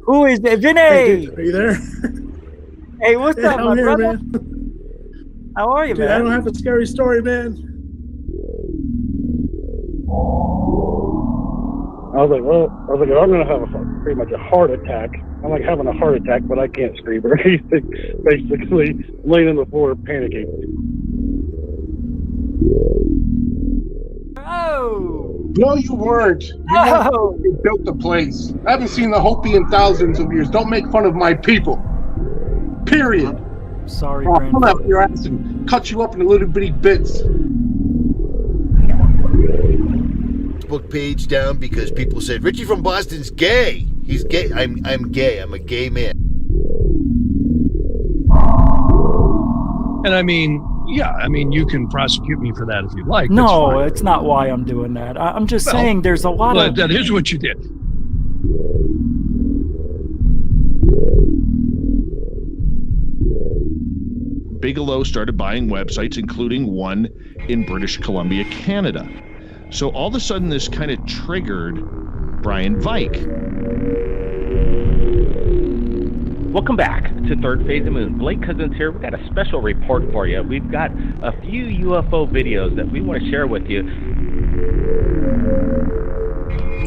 Who is it? Vinny! Hey, dude, are you there? Hey, what's up, my I'm here, brother? man. How are you, Dude, man? I don't have a scary story, man. I was like, I'm gonna have pretty much a heart attack. I'm like having a heart attack, but I can't scream or anything. Basically, laying on the floor, panicking. Oh! No, you weren't. You built the place. I haven't seen the Hopi in thousands of years. Don't make fun of my people. Period. Sorry, I'll Brandon. come after your ass and cut you up into little bitty bits. Facebook page down because people said Richie from Boston's gay. He's gay. I'm gay. I'm a gay man. And I mean, yeah, I mean, you can prosecute me for that if you'd like. No, it's not why I'm doing that. I'm just saying there's a lot of... That is what you did. Bigelow started buying websites, including one in British Columbia, Canada. So all of a sudden, this kind of triggered Brian Vike. Welcome back to Third Phase of the Moon. Blake Cousins here. We've got a special report for you. We've got a few UFO videos that we want to share with you.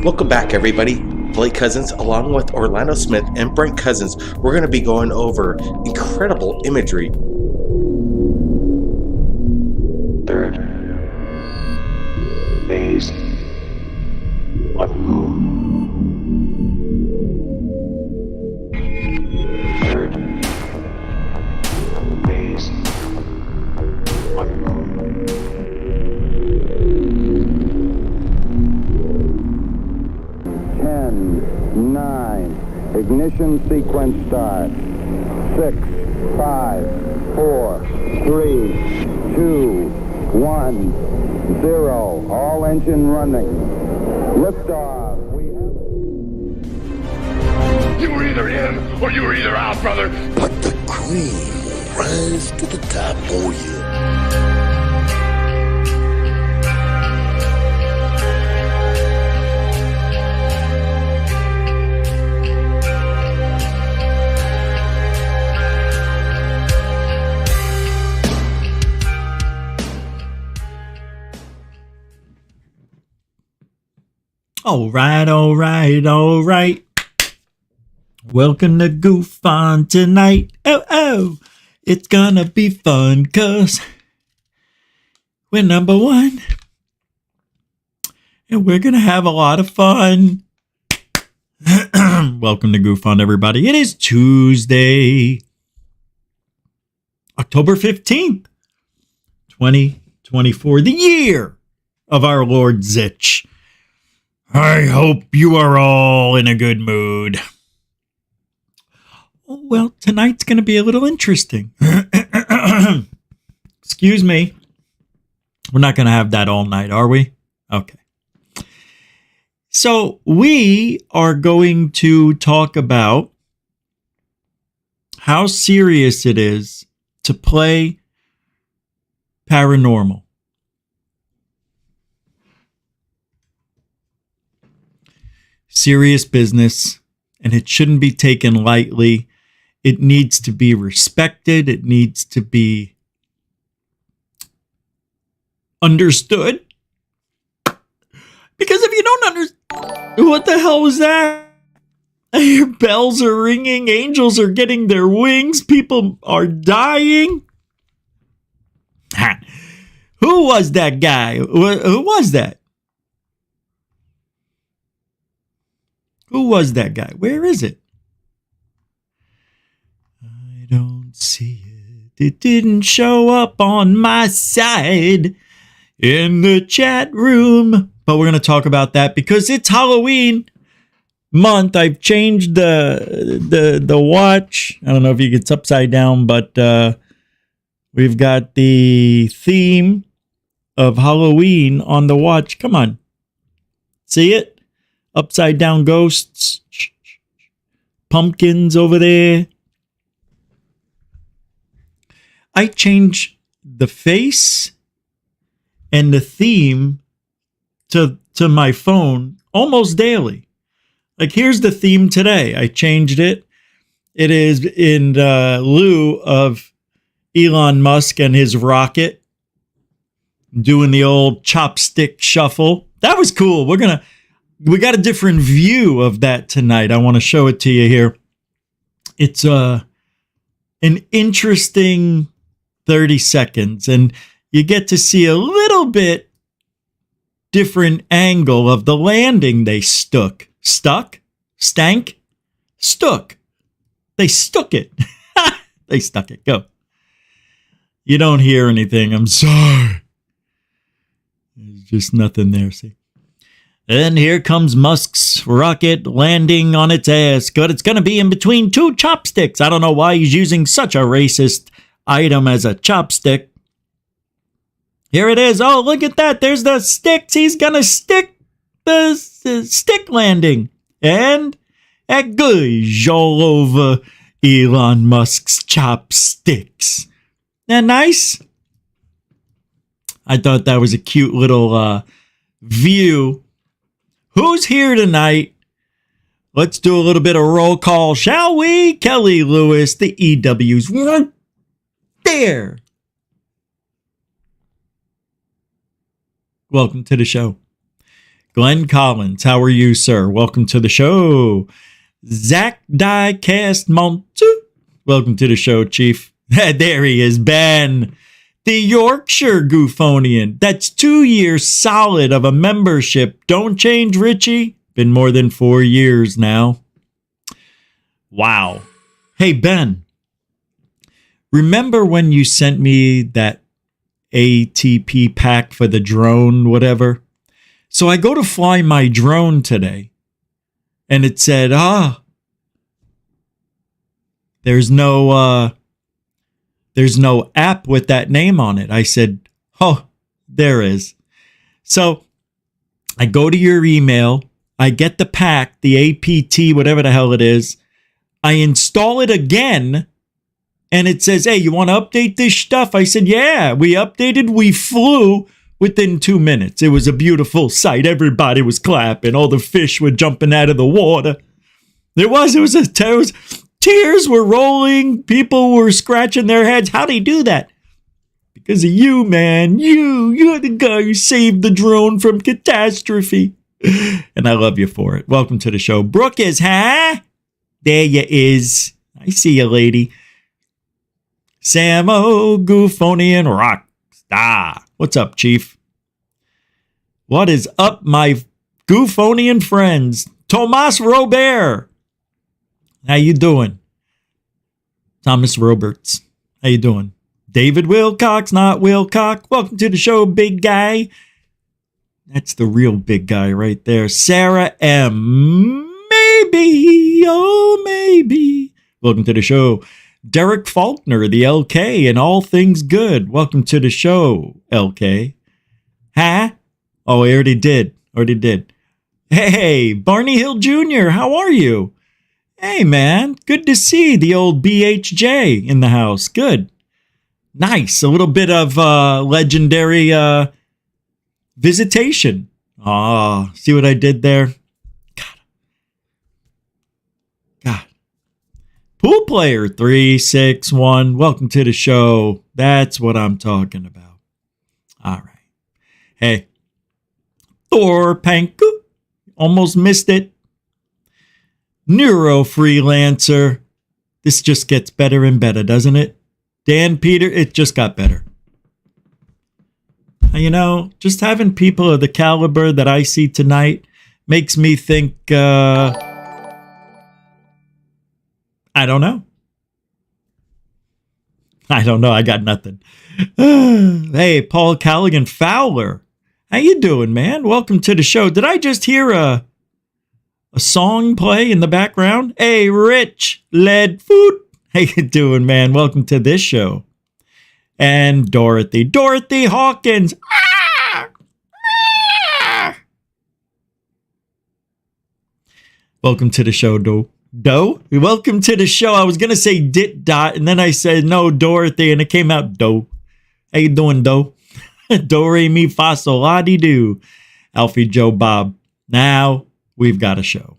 Welcome back, everybody. Blake Cousins, along with Orlando Smith and Brent Cousins, we're going to be going over incredible imagery. Third phase of the moon. Third phase of the moon. 10, 9, ignition sequence start. 6, 5, 4, 3, 2, 1, 0. All engine running. Liftoff. You were either in or you were either out, brother. But the cream will rise to the top. Oh, yeah. All right. Welcome to GUFON tonight. Oh, it's gonna be fun, cause we're number one. And we're gonna have a lot of fun. Welcome to GUFON, everybody. It is Tuesday, October 15th, 2024, the year of our Lord Zitch. I hope you are all in a good mood. Well, tonight's going to be a little interesting. Excuse me. We're not going to have that all night, are we? Okay. So we are going to talk about how serious it is to play paranormal. Serious business, and it shouldn't be taken lightly. It needs to be respected. It needs to be understood. Because if you don't understand, what the hell was that? Your bells are ringing. Angels are getting their wings. People are dying. Who was that guy? Who was that? Who was that guy? Where is it? I don't see it. It didn't show up on my side in the chat room. But we're going to talk about that because it's Halloween month. I've changed the watch. I don't know if it's upside down, but we've got the theme of Halloween on the watch. Come on. See it? Upside down ghosts, pumpkins over there. I change the face and the theme to my phone almost daily. Like, here's the theme today. I changed it. It is in lieu of Elon Musk and his rocket doing the old chopstick shuffle. That was cool. We got a different view of that tonight. I want to show it to you here. It's an interesting 30 seconds, and you get to see a little bit different angle of the landing they stuck. They stuck it. They stuck it. Go. You don't hear anything. I'm sorry. There's just nothing there, see? And here comes Musk's rocket landing on its ass. Good. It's going to be in between two chopsticks. I don't know why he's using such a racist item as a chopstick. Here it is. Oh, look at that. There's the sticks. He's going to stick the stick landing. And that goes all over Elon Musk's chopsticks. Isn't that nice? I thought that was a cute little view. Who's here tonight? Let's do a little bit of roll call, shall we? Kelly Lewis, the EW's right there. Welcome to the show. Glenn Collins, how are you, sir? Welcome to the show. Zach Diecast Montu, welcome to the show, Chief. There he is, Ben, the Yorkshire Goofonian. That's 2 years solid of a membership. Don't change, Richie. Been more than 4 years now. Wow. Hey, Ben, remember when you sent me that ATP pack for the drone, whatever? So I go to fly my drone today, and it said, there's no app with that name on it. I said, oh, there is. So I go to your email, I get the pack, the APT, whatever the hell it is. I install it again, and it says, hey, you want to update this stuff? I said, yeah, we updated, we flew. Within 2 minutes, it was a beautiful sight. Everybody was clapping. All the fish were jumping out of the water. Tears were rolling. People were scratching their heads. How'd he do that? Because of you, man. You're the guy who saved the drone from catastrophe. And I love you for it. Welcome to the show. Brooke is, huh? There you is. I see you, lady. Samo Goofonian Rockstar. What's up, Chief? What is up, my Goofonian friends? Tomas Robert. How you doing? Thomas Roberts. How you doing? David Wilcox, not Wilcox. Welcome to the show, big guy. That's the real big guy right there. Sarah M. Maybe. Oh, maybe. Welcome to the show. Derek Faulkner, the LK, and all things good. Welcome to the show, LK. Huh? Oh, I already did. Hey, Barney Hill Jr., how are you? Hey, man, good to see the old BHJ in the house. Good. Nice. A little bit of legendary visitation. Ah, see what I did there? God. Pool player 361. Welcome to the show. That's what I'm talking about. All right. Hey, Thor Panku. Almost missed it. Neuro Freelancer. This just gets better and better, doesn't it? Dan Peter, it just got better. You know, just having people of the caliber that I see tonight makes me think, I don't know. I got nothing. Hey, Paul Callaghan Fowler. How you doing, man? Welcome to the show. Did I just hear a song play in the background? Hey, Rich Leadfoot. How you doing, man? Welcome to this show. And Dorothy Hawkins. Welcome to the show, Doe. Welcome to the show. I was going to say Dit Dot, and then I said, no, Dorothy, and it came out Doe. How you doing, Doe? Do, re, mi, fa, sol, la, di, do. Alfie, Joe, Bob. Now we've got a show.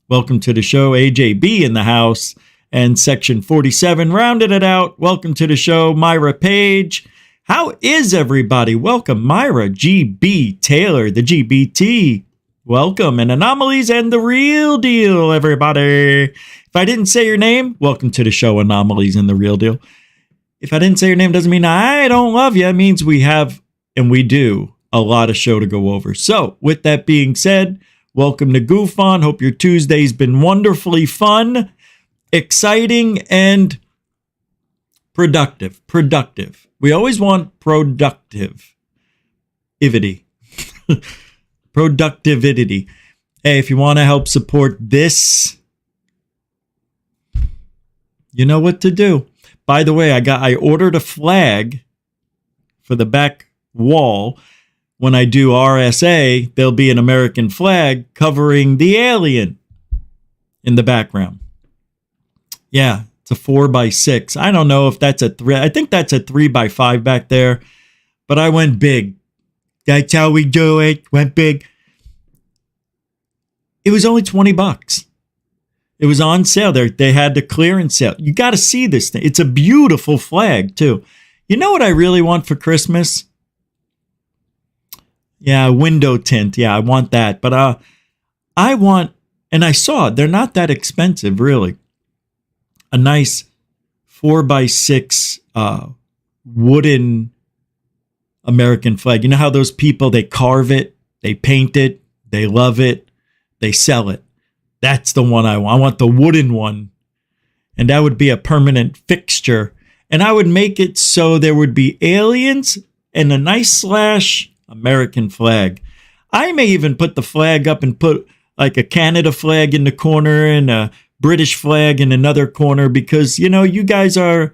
Welcome to the show. AJB in the house. And Section 47 rounded it out. Welcome to the show, Myra Page. How is everybody? Welcome, Myra, GB Taylor, the GBT. Welcome, and Anomalies and the Real Deal, everybody. If I didn't say your name, welcome to the show, Anomalies and the Real Deal. If I didn't say your name, doesn't mean I don't love you. It means we have, and we do, a lot of show to go over. So, with that being said, welcome to GUFON. Hope your Tuesday's been wonderfully fun, exciting, and productive. We always want productivity. Productivity. Hey, if you want to help support this, you know what to do. By the way, I ordered a flag for the back wall. When I do RSA, there'll be an American flag covering the alien in the background. Yeah, it's a 4x6. I don't know if that's a 3. I think that's a 3x5 back there, but I went big. That's how we do it. Went big. It was only $20. It was on sale. They had the clearance sale. You got to see this thing. It's a beautiful flag, too. You know what I really want for Christmas? Yeah, window tint. Yeah, I want that. But I want, and I saw it. They're not that expensive, really. A nice 4x6 wooden American flag. You know how those people, they carve it, they paint it, they love it, they sell it. That's the one I want. I want the wooden one. And that would be a permanent fixture. And I would make it so there would be aliens and a nice / American flag. I may even put the flag up and put like a Canada flag in the corner and a British flag in another corner because, you know, you guys are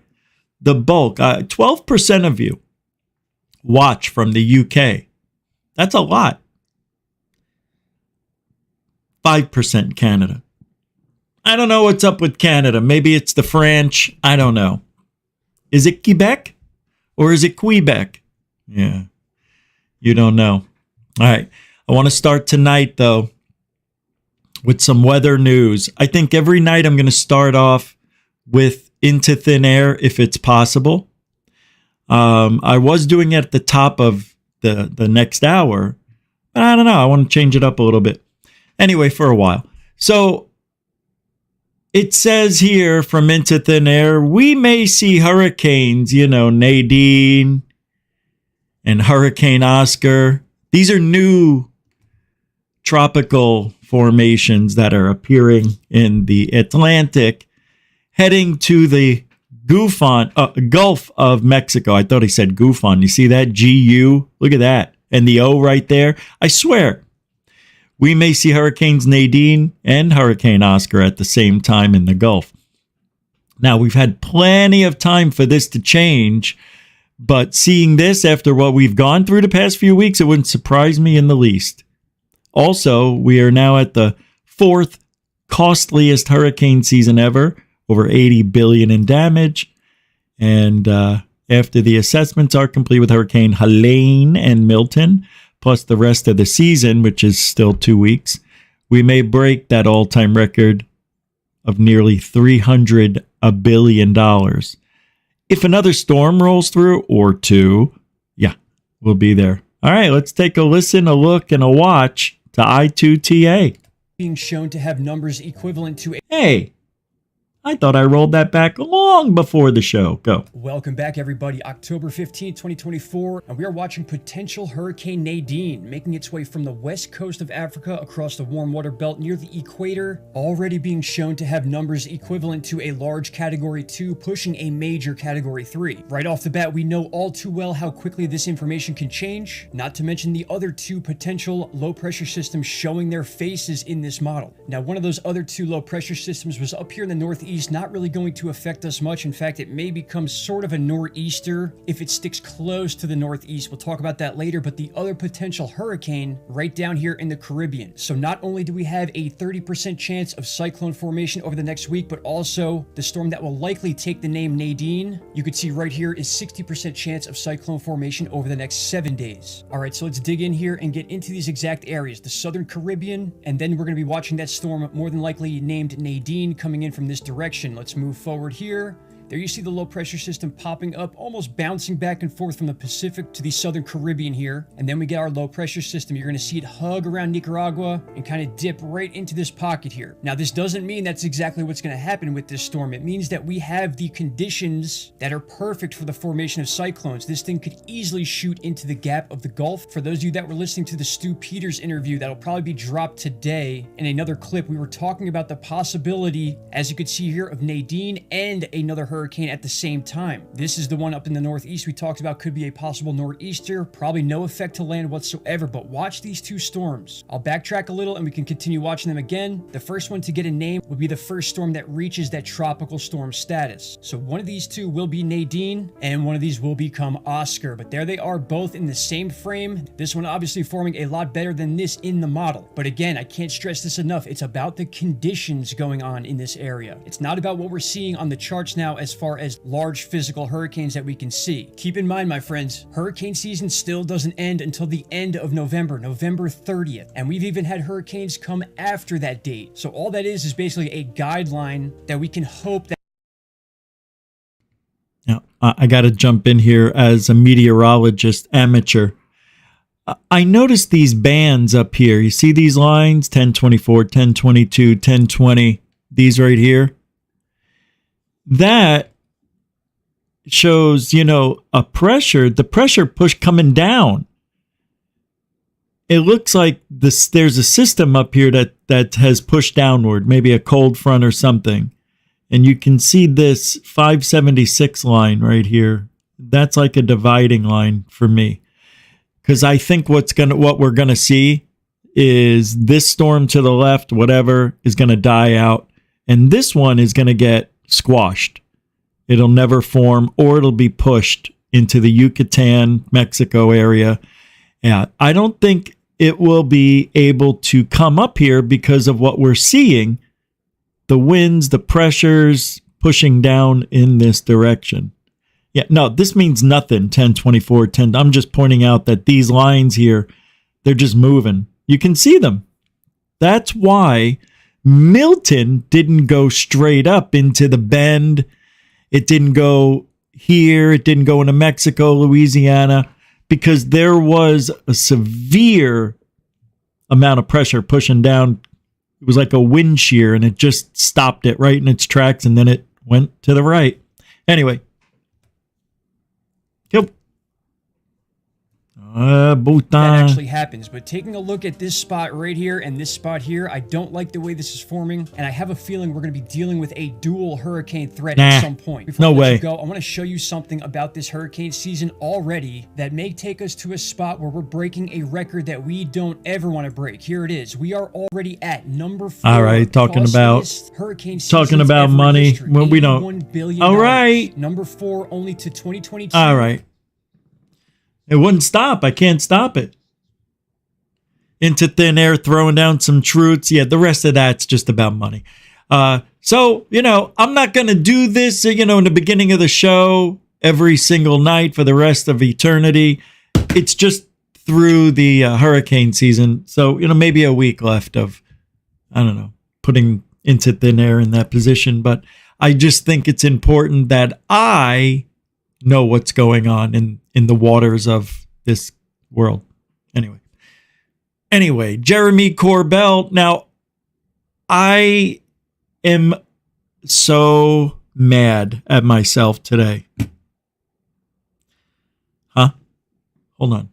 the bulk. 12% of you watch from the UK. That's a lot. 5% Canada. I don't know what's up with Canada. Maybe it's the French. I don't know. Is it Quebec or is it Quebec? Yeah. You don't know. All right. I want to start tonight, though, with some weather news. I think every night I'm going to start off with Into Thin Air if it's possible. I was doing it at the top of the next hour, but I don't know. I want to change it up a little bit. Anyway, for a while. So it says here from Into Thin Air, we may see hurricanes, you know, Nadine and Hurricane Oscar. These are new tropical formations that are appearing in the Atlantic, heading to the Gulf of Mexico. I thought he said GUFON. You see that? G-U. Look at that. And the O right there. I swear. We may see Hurricanes Nadine and Hurricane Oscar at the same time in the Gulf. Now, we've had plenty of time for this to change, but seeing this after what we've gone through the past few weeks, it wouldn't surprise me in the least. Also, we are now at the 4th costliest hurricane season ever, over $80 billion in damage. And after the assessments are complete with Hurricane Helene and Milton, plus the rest of the season, which is still 2 weeks, we may break that all-time record of nearly $300 billion. If another storm rolls through, or two, yeah, we'll be there. All right, let's take a listen, a look, and a watch to I2TA. Being shown to have numbers equivalent to... Hey, I thought I rolled that back long before the show. Go. Welcome back, everybody. October 15, 2024, and we are watching potential Hurricane Nadine making its way from the west coast of Africa across the warm water belt near the equator, already being shown to have numbers equivalent to a large Category 2, pushing a major Category 3. Right off the bat, we know all too well how quickly this information can change, not to mention the other two potential low-pressure systems showing their faces in this model. Now, one of those other two low-pressure systems was up here in the northeast southeast, not really going to affect us much. In fact, it may become sort of a nor'easter if it sticks close to the northeast. We'll talk about that later, but the other potential hurricane right down here in the Caribbean. So not only do we have a 30% chance of cyclone formation over the next week, but also the storm that will likely take the name Nadine, you could see right here, is 60% chance of cyclone formation over the next 7 days. All right, so let's dig in here and get into these exact areas, the southern Caribbean, and then we're going to be watching that storm more than likely named Nadine coming in from this direction. Let's move forward here. There you see the low pressure system popping up, almost bouncing back and forth from the Pacific to the southern Caribbean here. And then we get our low pressure system. You're going to see it hug around Nicaragua and kind of dip right into this pocket here. Now, this doesn't mean that's exactly what's going to happen with this storm. It means that we have the conditions that are perfect for the formation of cyclones. This thing could easily shoot into the gap of the Gulf. For those of you that were listening to the Stu Peters interview, that'll probably be dropped today in another clip, we were talking about the possibility, as you could see here, of Nadine and another hurricane at the same time. This is the one up in the northeast we talked about, could be a possible nor'easter, probably no effect to land whatsoever, but watch these two storms. I'll backtrack a little and we can continue watching them again. The first one to get a name would be the first storm that reaches that tropical storm status. So one of these two will be Nadine and one of these will become Oscar, but there they are both in the same frame. This one obviously forming a lot better than this in the model. But again, I can't stress this enough. It's about the conditions going on in this area. It's not about what we're seeing on the charts now as far as large physical hurricanes that we can see. Keep in mind, my friends, hurricane season still doesn't end until the end of November, November 30th. And we've even had hurricanes come after that date. So all that is basically a guideline that we can hope that. Now, I got to jump in here as a meteorologist amateur. I noticed these bands up here. You see these lines? 1024, 1022, 1020. These right here. That shows, a pressure, the pressure push coming down. It looks like there's a system up here that has pushed downward, maybe a cold front or something. And you can see this 576 line right here. That's like a dividing line for me. Because I think what we're gonna see is this storm to the left, whatever, is gonna die out. And this one is gonna get squashed. It'll never form, or it'll be pushed into the Yucatan, Mexico area. Yeah, I don't think it will be able to come up here because of what we're seeing. The winds, the pressures pushing down in this direction. Yeah, no, this means nothing, 1024, 10. I'm just pointing out that these lines here, they're just moving. You can see them. That's why Milton didn't go straight up into the bend. It didn't go here. It didn't go into Mexico, Louisiana, because there was a severe amount of pressure pushing down. It was like a wind shear, and it just stopped it right in its tracks, and then it went to the right. Anyway. Yep. That actually happens, but taking a look at this spot right here and this spot here, I don't like the way this is forming, and I have a feeling we're going to be dealing with a dual hurricane threat at some point. Before no way. I want to show you something about this hurricane season already that may take us to a spot where we're breaking a record that we don't ever want to break. Here it is. We are already at number 4. All right, talking about hurricane talking about money. Well, we don't. Billion all right, number 4 only to 2022. All right. It wouldn't stop. I can't stop it. Into thin air, throwing down some truths. Yeah, the rest of that's just about money. So, I'm not going to do this, in the beginning of the show every single night for the rest of eternity. It's just through the hurricane season. So, maybe a week left of, I don't know, putting into thin air in that position. But I just think it's important that I know what's going on in the waters of this world. Anyway, Jeremy Corbell. Now, I am so mad at myself today. Hold on.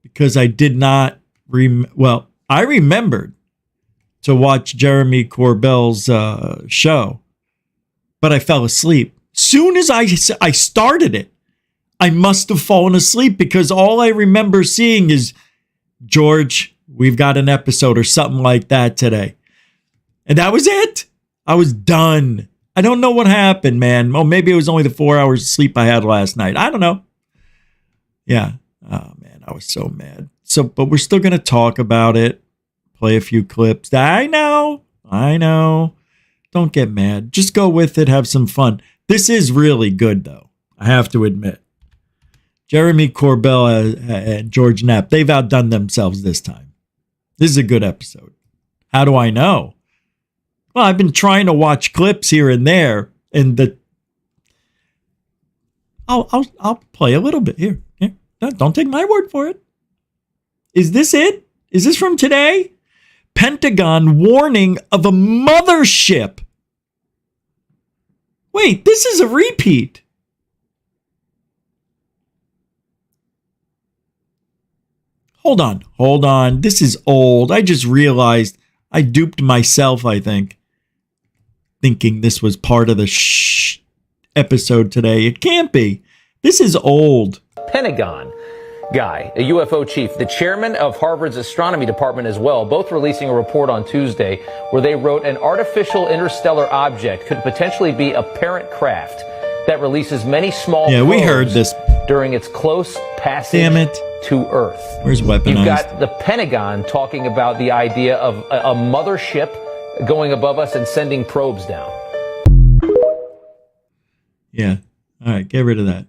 Because I did not I remembered to watch Jeremy Corbell's show, but I fell asleep. Soon as I started it, I must have fallen asleep because all I remember seeing is, George, we've got an episode or something like that today. And that was it. I was done. I don't know what happened, man. Well, maybe it was only the 4 hours of sleep I had last night. I don't know. Yeah. Oh, man, I was so mad. But we're still going to talk about it, play a few clips. I know. Don't get mad. Just go with it. Have some fun. This is really good, though. I have to admit. Jeremy Corbell and George Knapp, they've outdone themselves this time. This is a good episode. How do I know? Well, I've been trying to watch clips here and there, and I'll play a little bit here. Don't take my word for it. Is this it? Is this from today? Pentagon warning of a mothership. Wait, this is a repeat. Hold on. This is old. I just realized I duped myself, I think, thinking this was part of the episode today. It can't be. This is old. Pentagon guy, a UFO chief, the chairman of Harvard's astronomy department as well, both releasing a report on Tuesday where they wrote an artificial interstellar object could potentially be a parent craft that releases many small we heard this during its close passage to Earth. Where's weaponized? You've got the Pentagon talking about the idea of a mothership going above us and sending probes down. Yeah. All right, get rid of that.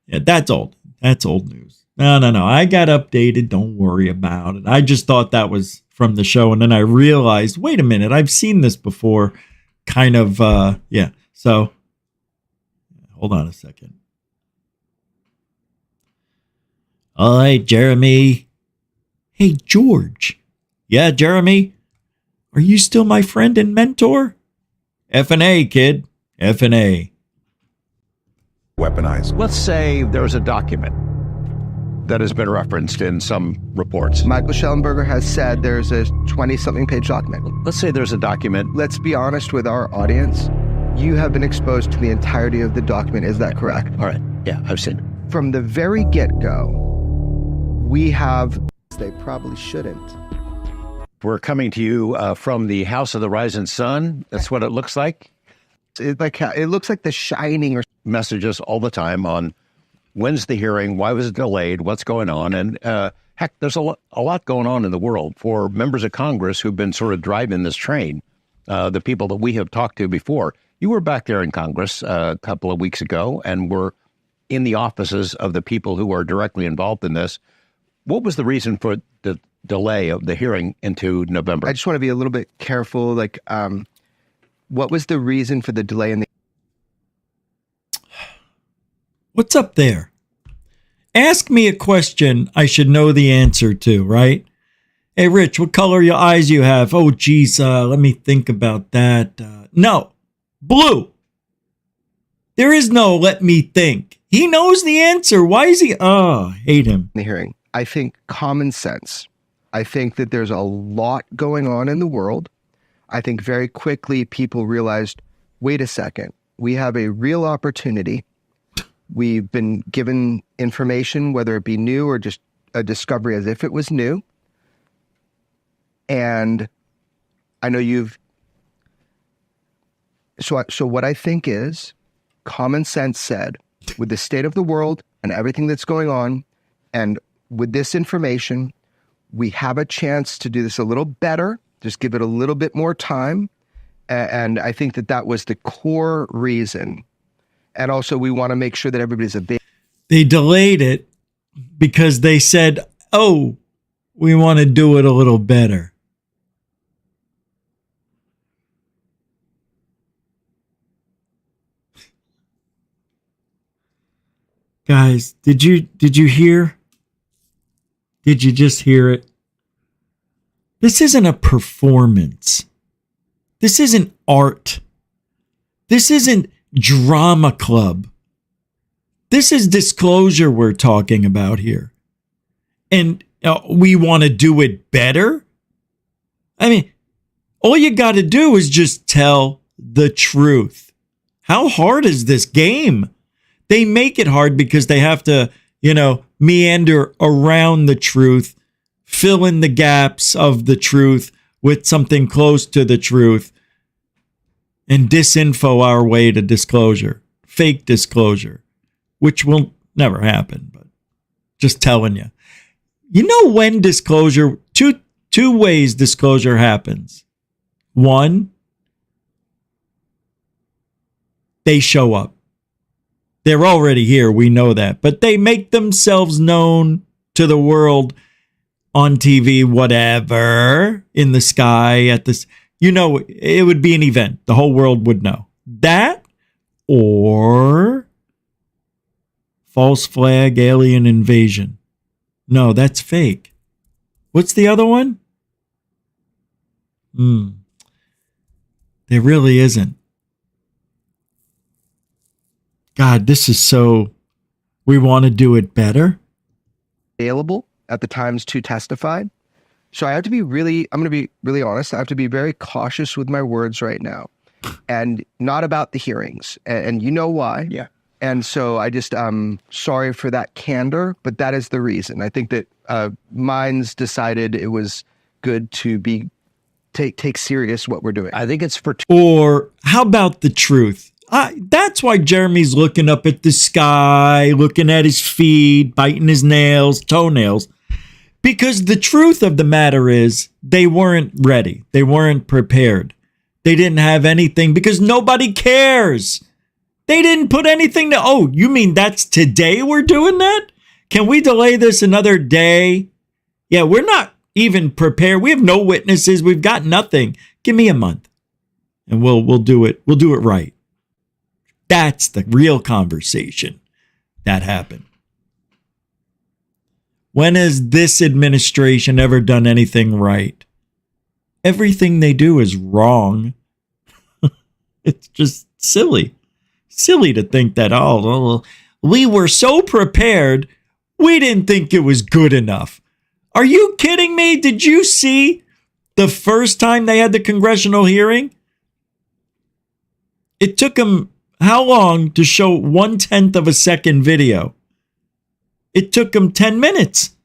Yeah, that's old. That's old news. No. I got updated. Don't worry about it. I just thought that was from the show, and then I realized, wait a minute, I've seen this before. Kind of, yeah. So, hold on a second. All right, Jeremy. Hey, George. Yeah, Jeremy. Are you still my friend and mentor? F&A, kid. F&A. Weaponized. Let's say there's a document that has been referenced in some reports. Michael Schellenberger has said there's a 20-something page document. Let's say there's a document. Let's be honest with our audience. You have been exposed to the entirety of the document. Is that correct? All right. Yeah, I've seen it. From the very get-go, we have... They probably shouldn't. We're coming to you from the House of the Rising Sun. That's what it looks like. It looks like The Shining or messages all the time on when's the hearing, why was it delayed, what's going on, and heck, there's a lot going on in the world for members of Congress who've been sort of driving this train. The people that we have talked to before. You were back there in Congress a couple of weeks ago, and were in the offices of the people who are directly involved in this. What was the reason for the delay of the hearing into November? I just want to be a little bit careful. What was the reason for the delay in the... What's up there? Ask me a question I should know the answer to, right? Hey, Rich, what color your eyes you have? Oh, geez, let me think about that. No, blue. There is no let me think. He knows the answer. Why is he... Oh, I hate him. The hearing. I think common sense. I think that there's a lot going on in the world. I think very quickly people realized, wait a second, we have a real opportunity. We've been given information, whether it be new or just a discovery as if it was new. And I know you've... So what I think is, common sense said, with the state of the world and everything that's going on, and with this information, we have a chance to do this a little better, just give it a little bit more time. And I think that was the core reason. And also, we want to make sure that everybody's They delayed it because they said, oh, we want to do it a little better. Guys, did you hear? Did you just hear it? This isn't a performance. This isn't art. This isn't drama club. This is disclosure we're talking about here. And we want to do it better? I mean, all you got to do is just tell the truth. How hard is this game? They make it hard because they have to, meander around the truth, fill in the gaps of the truth with something close to the truth. and disinfo our way to disclosure, fake disclosure, which will never happen, but just telling you. You know when disclosure, two ways disclosure happens. One, they show up. They're already here, we know that, but they make themselves known to the world on TV, whatever, in the sky, at this, you know, it would be an event. The whole world would know. That or false flag alien invasion. No, that's fake. What's the other one? There really isn't. God, this is so, we want to do it better. Available at the times to testify. So I have to be really, I'm going to be really honest. I have to be very cautious with my words right now, and not about the hearings. And you know why? Yeah. And so I just, sorry for that candor, but that is the reason. I think that minds decided it was good to be take serious what we're doing. I think it's for. Or how about the truth? That's why Jeremy's looking up at the sky, looking at his feet, biting his nails, toenails. Because the truth of the matter is they weren't ready. They weren't prepared. They didn't have anything because nobody cares. They didn't put anything to, oh, you mean that's today we're doing that? Can we delay this another day? Yeah, we're not even prepared. We have no witnesses. We've got nothing. Give me a month and we'll do it. We'll do it right. That's the real conversation that happened. When has this administration ever done anything right? Everything they do is wrong. It's just silly. Silly to think that, oh, we were so prepared, we didn't think it was good enough. Are you kidding me? Did you see the first time they had the congressional hearing? It took them how long to show 1/10 of a second video? It took them 10 minutes.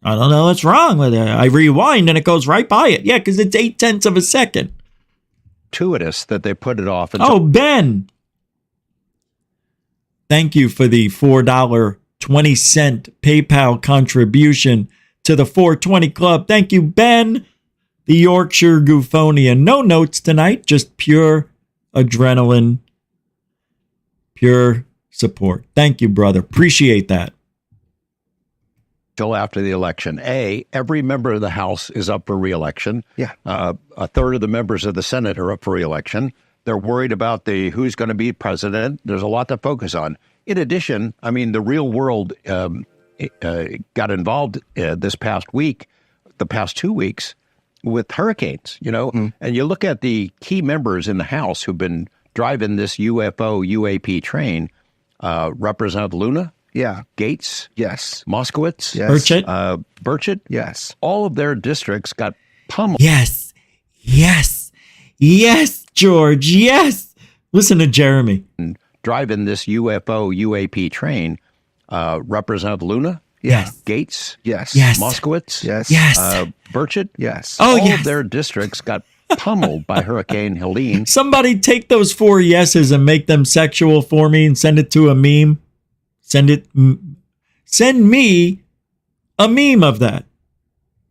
I don't know what's wrong with it. I rewind and it goes right by it. Yeah, because it's 0.8 of a second. Gratuitous that they put it off. Oh, Ben. Thank you for the $4.20 PayPal contribution to the 420 Club. Thank you, Ben, the Yorkshire Gufonian. No notes tonight, just pure adrenaline, pure support. Thank you, brother. Appreciate that. Till after the election. Every member of the House is up for re-election. Yeah. A third of the members of the Senate are up for re-election. They're worried about who's going to be president. There's a lot to focus on. In addition, I mean, the real world got involved this past week, the past 2 weeks, with hurricanes, you know. And you look at the key members in the House who've been driving this UFO UAP train, Representative Luna. Yeah. Gates. Yes. Moskowitz. Yes. Burchett. Burchett. Yes. All of their districts got pummeled. Yes. Yes. Yes, George. Yes. Listen to Jeremy. Driving this UFO UAP train, Representative Luna. Yes. Gates. Yes. Yes. Moskowitz. Yes. Yes. Burchett. Yes. Oh, all yes. of their districts got pummeled by Hurricane Helene. Somebody take those 4 yeses and make them sexual for me and send it to a meme. Send me a meme of that.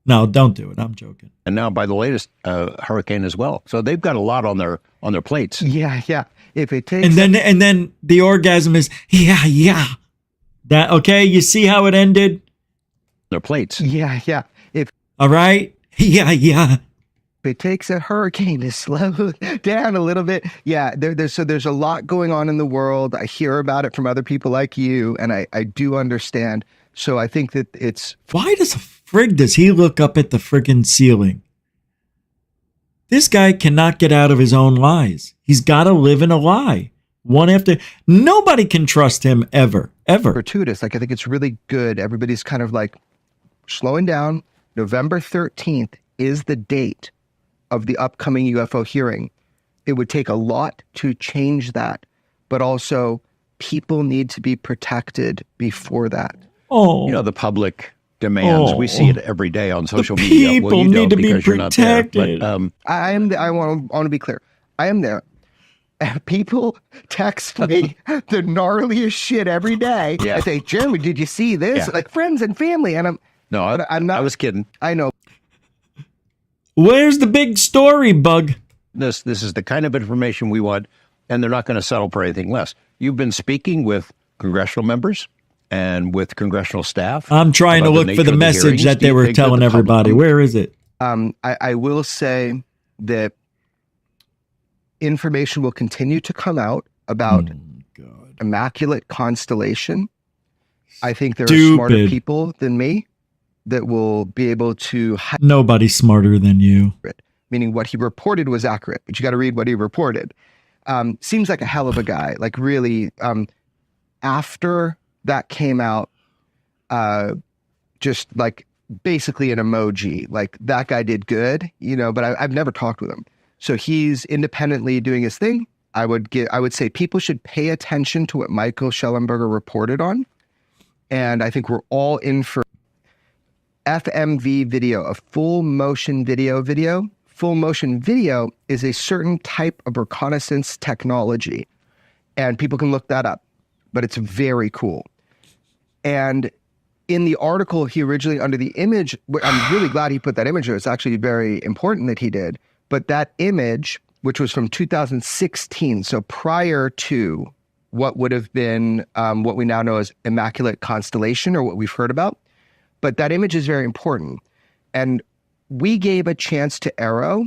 No, don't do it. I'm joking. And now by the latest hurricane as well. So they've got a lot on their plates. Yeah, yeah. If it takes and then the orgasm is yeah. That okay? You see how it ended? Their plates. Yeah, yeah. All right. Yeah. If it takes a hurricane to slow down a little bit. Yeah, there's a lot going on in the world. I hear about it from other people like you, and I do understand. So I think that it's... Why does he look up at the friggin' ceiling? This guy cannot get out of his own lies. He's got to live in a lie. One after... Nobody can trust him ever. Gratuitous. Like, I think it's really good. Everybody's kind of like slowing down. November 13th is the date of the upcoming UFO hearing. It would take a lot to change that, but also people need to be protected before that. Oh, you know, the public demands. We see it every day on social the media. People well, you need don't to be because you're not there. protected. But, I want to be clear. I am there. people text me the gnarliest shit every day. Yeah. I say, Jeremy, did you see this? Yeah. Like friends and family. And I'm not. I was kidding. I know. Where's the big story, Bug? This is the kind of information we want, and they're not going to settle for anything less. You've been speaking with congressional members and with congressional staff. I'm trying to about the look for nature the of message hearings. that Do they you were think that telling the everybody. public- Where is it? I will say that information will continue to come out about Immaculate Constellation. I think there are smarter Stupid. people than me that will be able to Nobody's smarter than you. meaning what he reported was accurate, but you got to read what he reported. Seems like a hell of a guy. Like really, after that came out, just like basically an emoji, like that guy did good, but I've never talked with him. So he's independently doing his thing. I would say people should pay attention to what Michael Schellenberger reported on. And I think we're all in for FMV video, a full motion video. Full motion video is a certain type of reconnaissance technology. And people can look that up, but it's very cool. And in the article, he originally, under the image, I'm really glad he put that image there. It's actually very important that he did. But that image, which was from 2016, so prior to what would have been what we now know as Immaculate Constellation, or what we've heard about. But that image is very important. And we gave a chance to Arrow,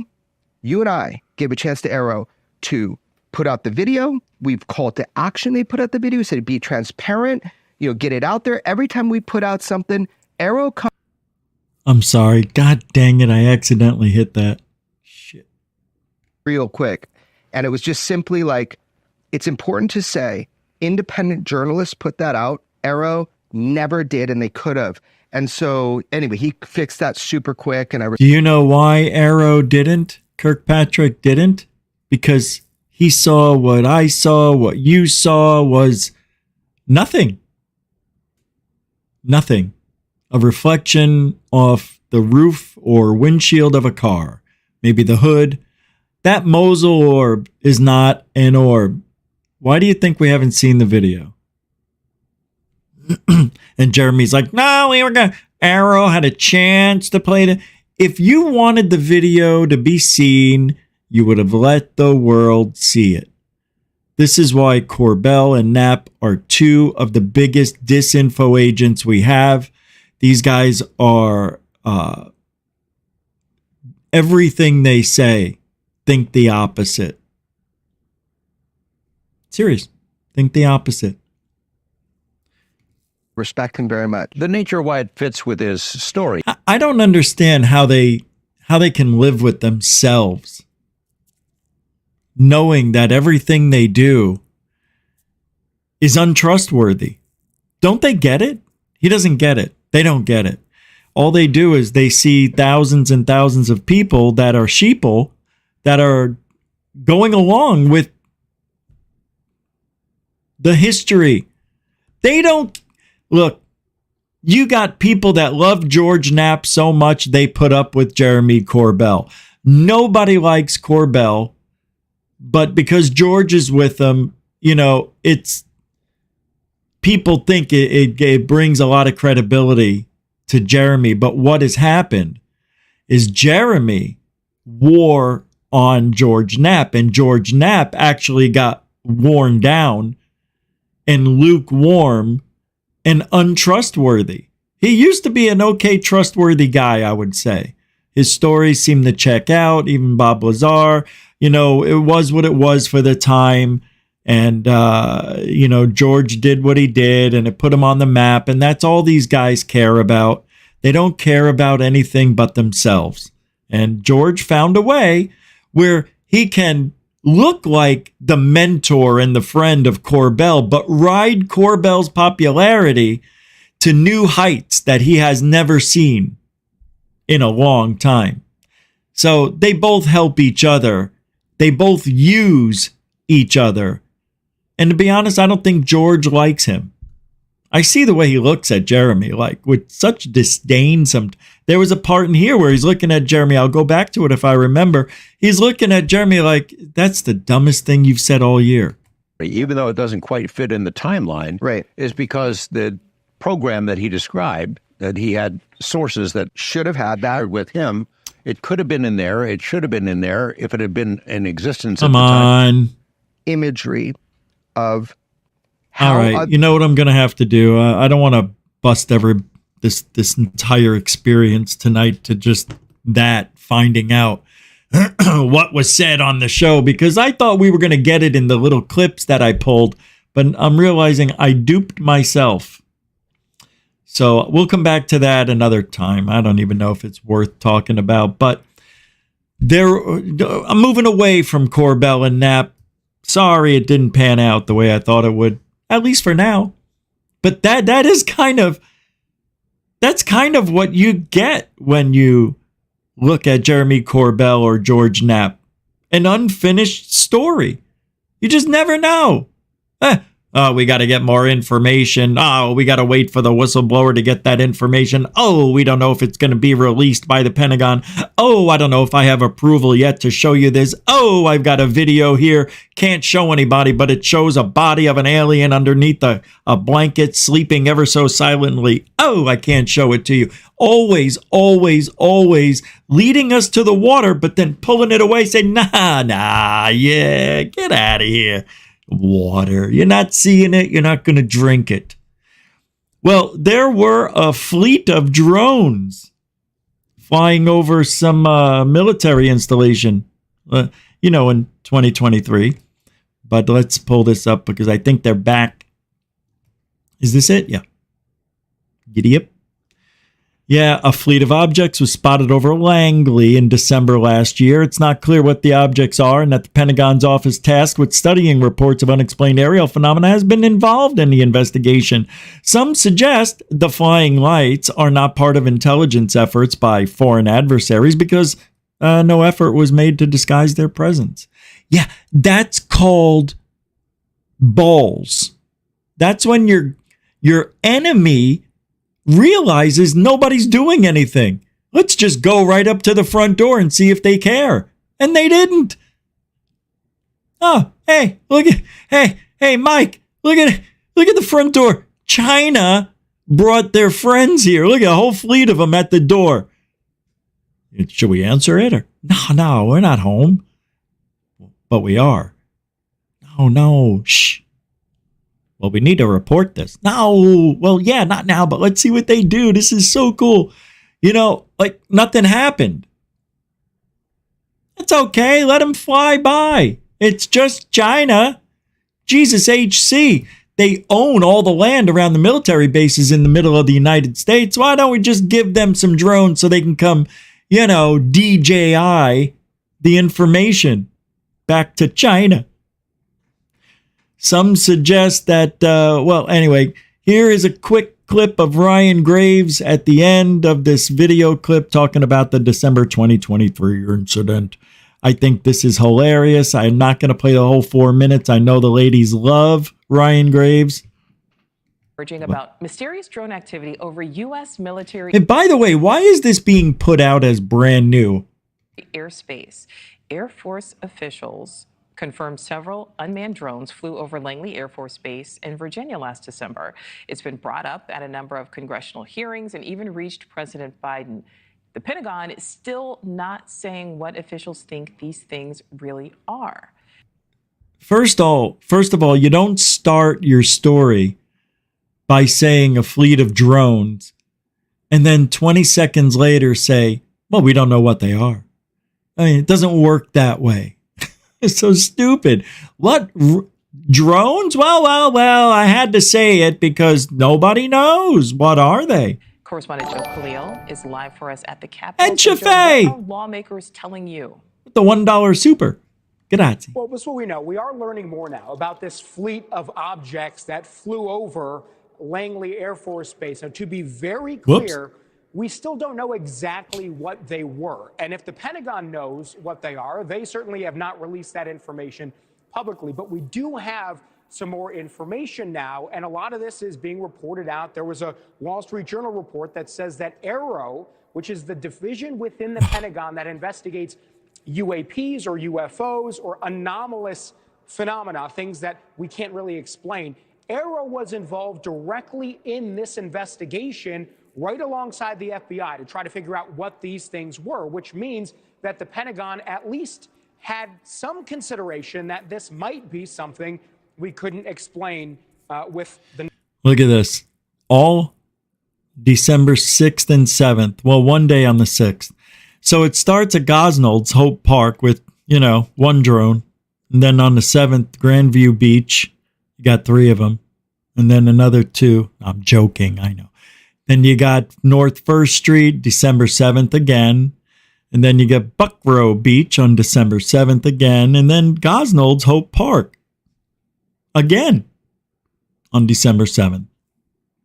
you and I gave a chance to Arrow to put out the video. We've called to action. They put out the video, said be transparent, get it out there. Every time we put out something, Arrow comes. I'm sorry. God dang it. I accidentally hit that. Real quick. And it was just simply like, it's important to say, independent journalists put that out. Arrow never did, and they could have. And so, anyway, he fixed that super quick. And Do you know why Arrow didn't? Kirkpatrick didn't? Because he saw what I saw, what you saw was nothing. Nothing. A reflection off the roof or windshield of a car. Maybe the hood. That Mosul orb is not an orb. Why do you think we haven't seen the video? And Jeremy's like, no, we were going. Arrow had a chance to play it. If you wanted the video to be seen, you would have let the world see it. This is why Corbell and Knapp are two of the biggest disinfo agents we have. These guys are everything they say. Think the opposite. Serious. Think the opposite. Respect him very much. The nature of why it fits with his story. I don't understand how they can live with themselves, knowing that everything they do is untrustworthy. Don't they get it? He doesn't get it. They don't get it. All they do is they see thousands and thousands of people that are sheeple, that are going along with the history. They don't look. You got people that love George Knapp so much they put up with Jeremy Corbell. Nobody likes Corbell, but because George is with them, it's people think it brings a lot of credibility to Jeremy. But what has happened is Jeremy wore on George Knapp, and George Knapp actually got worn down and lukewarm and untrustworthy. He used to be an okay, trustworthy guy, I would say. His stories seemed to check out, even Bob Lazar. It was what it was for the time. And, George did what he did, and it put him on the map. And that's all these guys care about. They don't care about anything but themselves. And George found a way where he can look like the mentor and the friend of Corbell, but ride Corbell's popularity to new heights that he has never seen in a long time. So they both help each other. They both use each other. And to be honest, I don't think George likes him. I see the way he looks at Jeremy, like with such disdain. There was a part in here where he's looking at Jeremy. I'll go back to it if I remember. He's looking at Jeremy like, that's the dumbest thing you've said all year. Even though it doesn't quite fit in the timeline, right, is because the program that he described, that he had sources that should have had that with him. It could have been in there. It should have been in there if it had been in existence Come at the time. on. Imagery of how... All right, you know what I'm going to have to do? I don't want to bust this entire experience tonight to just that, finding out what was said on the show, because I thought we were going to get it in the little clips that I pulled, but I'm realizing I duped myself. So we'll come back to that another time. I don't even know if it's worth talking about, but I'm moving away from Corbell and Knapp. Sorry, it didn't pan out the way I thought it would, at least for now. But that's kind of what you get when you look at Jeremy Corbell or George Knapp. An unfinished story. You just never know. Oh, we got to get more information. Oh, we got to wait for the whistleblower to get that information. Oh, we don't know if it's going to be released by the Pentagon. Oh, I don't know if I have approval yet to show you this. Oh, I've got a video here. Can't show anybody, but it shows a body of an alien underneath a blanket sleeping ever so silently. Oh, I can't show it to you. Always, always, always leading us to the water, but then pulling it away, saying, nah, yeah, get out of here. Water. You're not seeing it. You're not going to drink it. Well, there were a fleet of drones flying over some military installation, in 2023. But let's pull this up because I think they're back. Is this it? Yeah. Giddy up. Yeah, a fleet of objects was spotted over Langley in December last year. It's not clear what the objects are and that the Pentagon's office tasked with studying reports of unexplained aerial phenomena has been involved in the investigation. Some suggest the flying lights are not part of intelligence efforts by foreign adversaries because no effort was made to disguise their presence. Yeah, that's called balls. That's when your enemy realizes nobody's doing anything. Let's just go right up to the front door and see if they care. And they didn't. Oh, hey, hey, Mike, look at the front door. China brought their friends here. Look at a whole fleet of them at the door. Should we answer it? Or no, we're not home. But we are. No, shh. Well, we need to report this. No, well, yeah, not now, but let's see what they do. This is so cool. Like nothing happened. It's okay. Let them fly by. It's just China. Jesus HC. They own all the land around the military bases in the middle of the United States. Why don't we just give them some drones so they can come, DJI the information back to China? Some suggest that, anyway, here is a quick clip of Ryan Graves at the end of this video clip talking about the December 2023 incident. I think this is hilarious. I'm not going to play the whole 4 minutes. I know the ladies love Ryan Graves. About mysterious drone activity over U.S. military. And by the way, why is this being put out as brand new? Airspace. Air Force officials confirmed several unmanned drones flew over Langley Air Force Base in Virginia last December. It's been brought up at a number of congressional hearings and even reached President Biden. The Pentagon is still not saying what officials think these things really are. First of all, you don't start your story by saying a fleet of drones and then 20 seconds later say, well, we don't know what they are. I mean, it doesn't work that way. It's so stupid. What? Drones? Well, I had to say it because nobody knows. What are they? Correspondent Joe Khalil is live for us at the Capitol. And Chaffee! What are lawmakers telling you? The $1 super. Grazie. Well, this is what we know. We are learning more now about this fleet of objects that flew over Langley Air Force Base. Now, to be very clear, we still don't know exactly what they were. And if the Pentagon knows what they are, they certainly have not released that information publicly. But we do have some more information now, and a lot of this is being reported out. There was a Wall Street Journal report that says that Arrow, which is the division within the Pentagon that investigates UAPs or UFOs or anomalous phenomena, things that we can't really explain, Arrow was involved directly in this investigation right alongside the FBI to try to figure out what these things were, which means that the Pentagon at least had some consideration that this might be something we couldn't explain with the... Look at this. All December 6th and 7th. Well, one day on the 6th. So it starts at Gosnold's Hope Park with, one drone. And then on the 7th, Grandview Beach, you got 3 of them. And then another 2. I'm joking, I know. Then you got North 1st Street, December 7th again. And then you got Buckrow Beach on December 7th again. And then Gosnold's Hope Park again on December 7th.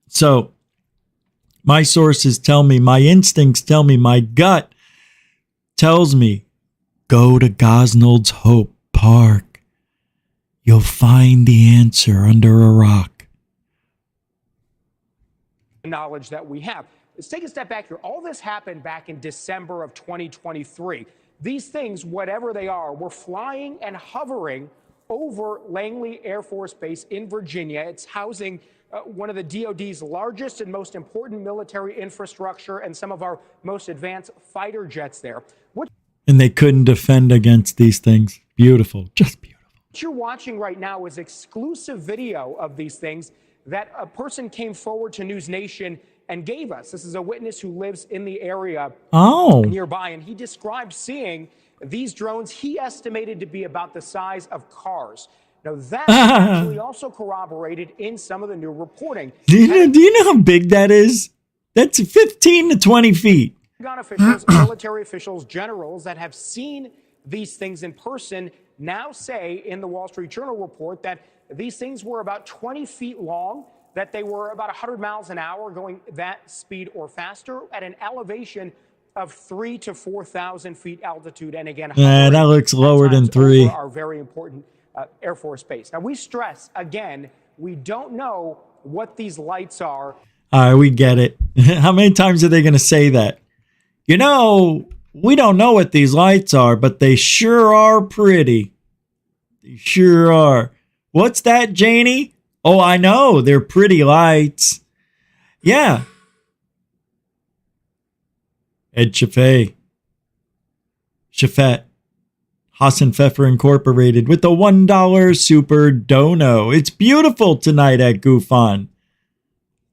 So my sources tell me, my instincts tell me, my gut tells me, go to Gosnold's Hope Park. You'll find the answer under a rock. knowledge that we have. Let's take a step back here. All this happened back in December of 2023. These things, whatever they are, were flying and hovering over Langley Air Force Base in Virginia. It's housing one of the DoD's largest and most important military infrastructure and some of our most advanced fighter jets there. And they couldn't defend against these things. Beautiful, just beautiful. What you're watching right now is exclusive video of these things that a person came forward to News Nation and gave us. This is a witness who lives in the area nearby, and he described seeing these drones he estimated to be about the size of cars. Now, that actually also corroborated in some of the new reporting. Do you know how big that is? That's 15 to 20 feet. Pentagon officials, military officials, generals that have seen these things in person now say in the Wall Street Journal report that these things were about 20 feet long, that they were about 100 miles an hour going that speed or faster at an elevation of 3,000 to 4,000 feet altitude. And again, that looks lower than 3. Our very important Air Force Base. Now, we stress, again, we don't know what these lights are. All right, we get it. How many times are they going to say that? You know, we don't know what these lights are, but they sure are pretty. They sure are. What's that, Janie? Oh, I know. They're pretty lights. Yeah. Ed Chaffee. Chaffet. Hassan Pfeffer Incorporated with the $1 super dono. It's beautiful tonight at GUFON.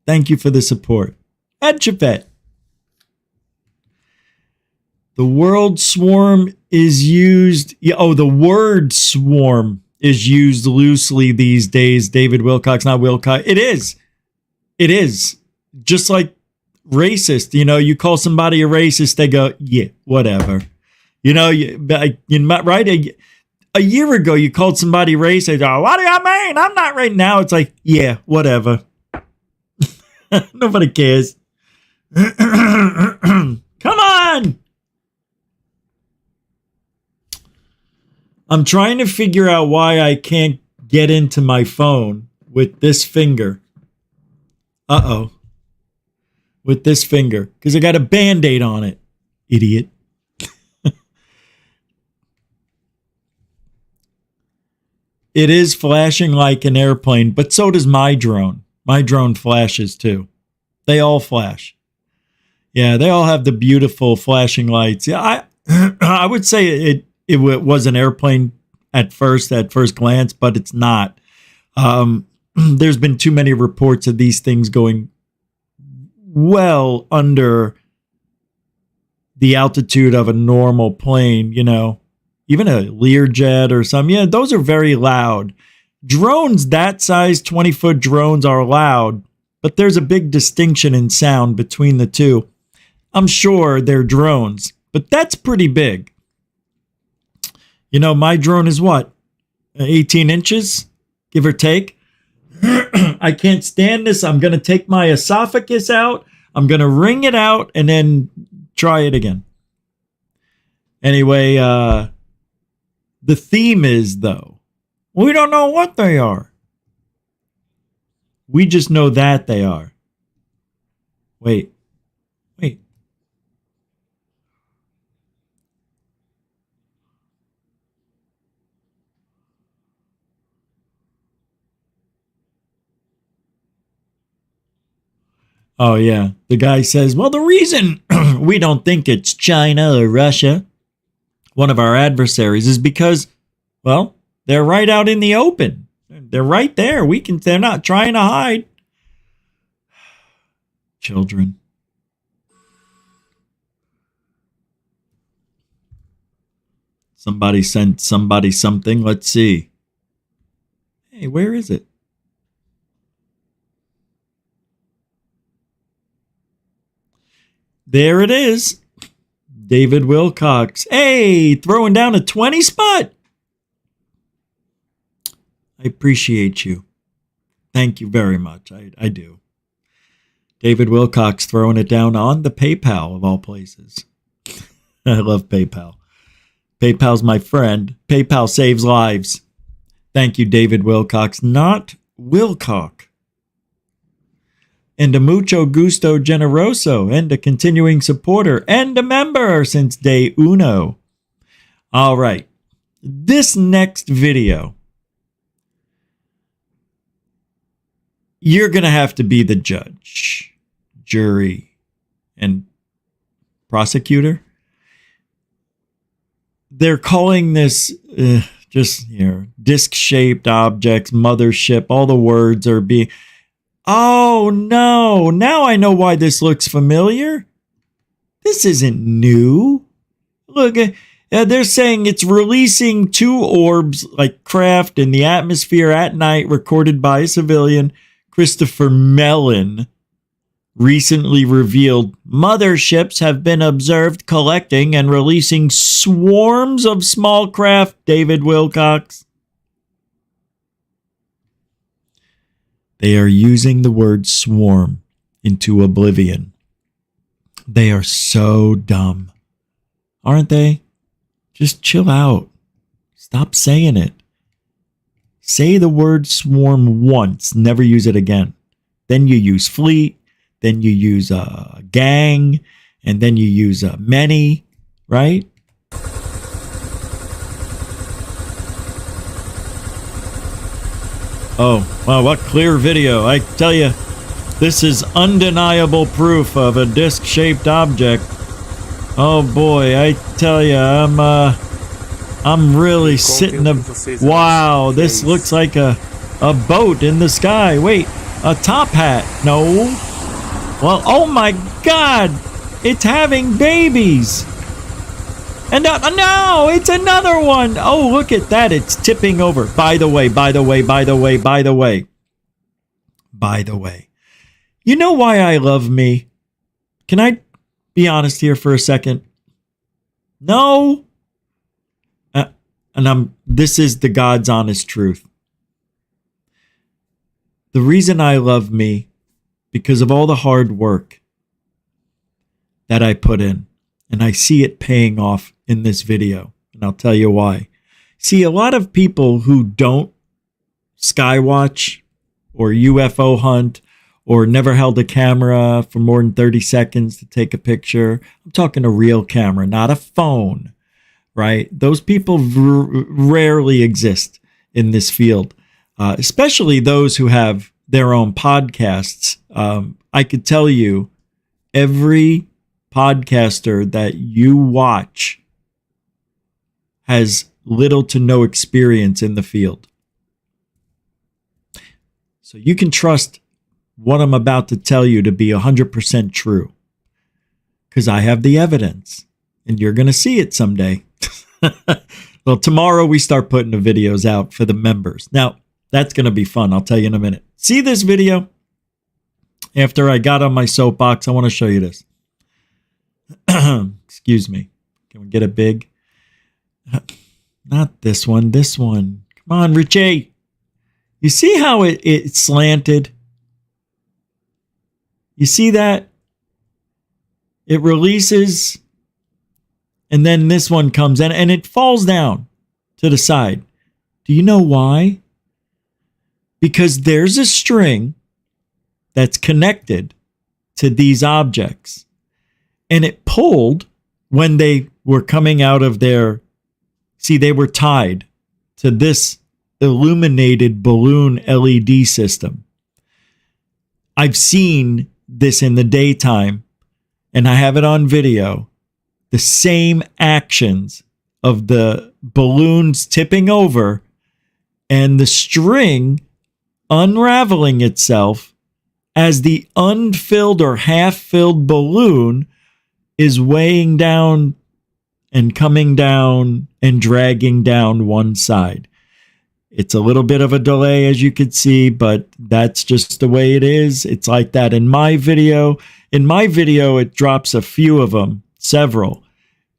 Thank you for the support. Ed Chaffet. The word swarm is used. The word swarm is used loosely these days. David Wilcox, not Wilcox. It is. It is. Just like racist. You know, you call somebody a racist, they go, yeah, whatever. You know, right? A year ago, you called somebody racist. They go, what do you mean? I'm not right now. It's like, yeah, whatever. Nobody cares. Come on. I'm trying to figure out why I can't get into my phone with this finger. Uh-oh. With this finger. Because I got a Band-Aid on it. Idiot. It is flashing like an airplane, but so does my drone. My drone flashes too. They all flash. Yeah, they all have the beautiful flashing lights. Yeah, I would say it was an airplane at first glance, but it's not. There's been too many reports of these things going well under the altitude of a normal plane, you know. Even a Learjet or something. Yeah, those are very loud. Drones that size, 20-foot drones are loud, but there's a big distinction in sound between the two. I'm sure they're drones, but that's pretty big. You know, my drone is what? 18 inches, give or take. I can't stand this. I'm going to take my esophagus out. I'm going to wring it out and then try it again. Anyway, the theme is, though, we don't know what they are. We just know that they are. Wait. Oh, yeah. The guy says, well, the reason we don't think it's China or Russia, one of our adversaries, is because, well, they're right out in the open. They're right there. They're not trying to hide. Children. Somebody sent somebody something. Let's see. Hey, where is it? There it is. David Wilcox. Hey, throwing down a 20 spot. I appreciate you. Thank you very much. I do. David Wilcox throwing it down on the PayPal of all places. I love PayPal. PayPal's my friend. PayPal saves lives. Thank you, David Wilcox, not Wilcock. And a mucho gusto generoso, and a continuing supporter, and a member since day uno. All right. This next video, you're going to have to be the judge, jury, and prosecutor. They're calling this disc-shaped objects, mothership. All the words are being... Oh, no. Now I know why this looks familiar. This isn't new. Look, they're saying it's releasing 2 orbs like craft in the atmosphere at night, recorded by a civilian. Christopher Mellon recently revealed motherships have been observed collecting and releasing swarms of small craft. David Wilcox. They are using the word swarm into oblivion. They are so dumb. Aren't they? Just chill out. Stop saying it. Say the word swarm once, never use it again. Then you use fleet, then you use gang, and then you use many, right? Oh, wow, what clear video. I tell you, this is undeniable proof of a disc-shaped object. Oh boy, I tell you, I'm really sitting wow, this looks like a boat in the sky. Wait, a top hat. No. Well, oh my God, it's having babies. And no, it's another one. Oh, look at that. It's tipping over. By the way. You know why I love me? Can I be honest here for a second? No. This is the God's honest truth. The reason I love me, because of all the hard work that I put in, and I see it paying off in this video, and I'll tell you why. See, a lot of people who don't skywatch or UFO hunt or never held a camera for more than 30 seconds to take a picture. I'm talking a real camera, not a phone, right? Those people rarely exist in this field, especially those who have their own podcasts. I could tell you every podcaster that you watch has little to no experience in the field. So you can trust what I'm about to tell you to be 100% true, because I have the evidence and you're going to see it someday. Well, tomorrow we start putting the videos out for the members. Now, that's going to be fun. I'll tell you in a minute. See this video? After I got on my soapbox, I want to show you this. Excuse me. Can we get it big? Not this one. This one. Come on, Richie. You see how it slanted? You see that? It releases, and then this one comes in, and it falls down to the side. Do you know why? Because there's a string that's connected to these objects. And it pulled when they were coming out of their, see, they were tied to this illuminated balloon LED system. I've seen this in the daytime, and I have it on video. The same actions of the balloons tipping over and the string unraveling itself as the unfilled or half-filled balloon is weighing down and coming down and dragging down one side. It's a little bit of a delay, as you could see, but that's just the way it is. It's like that in my video. In my video, it drops a few of them, several.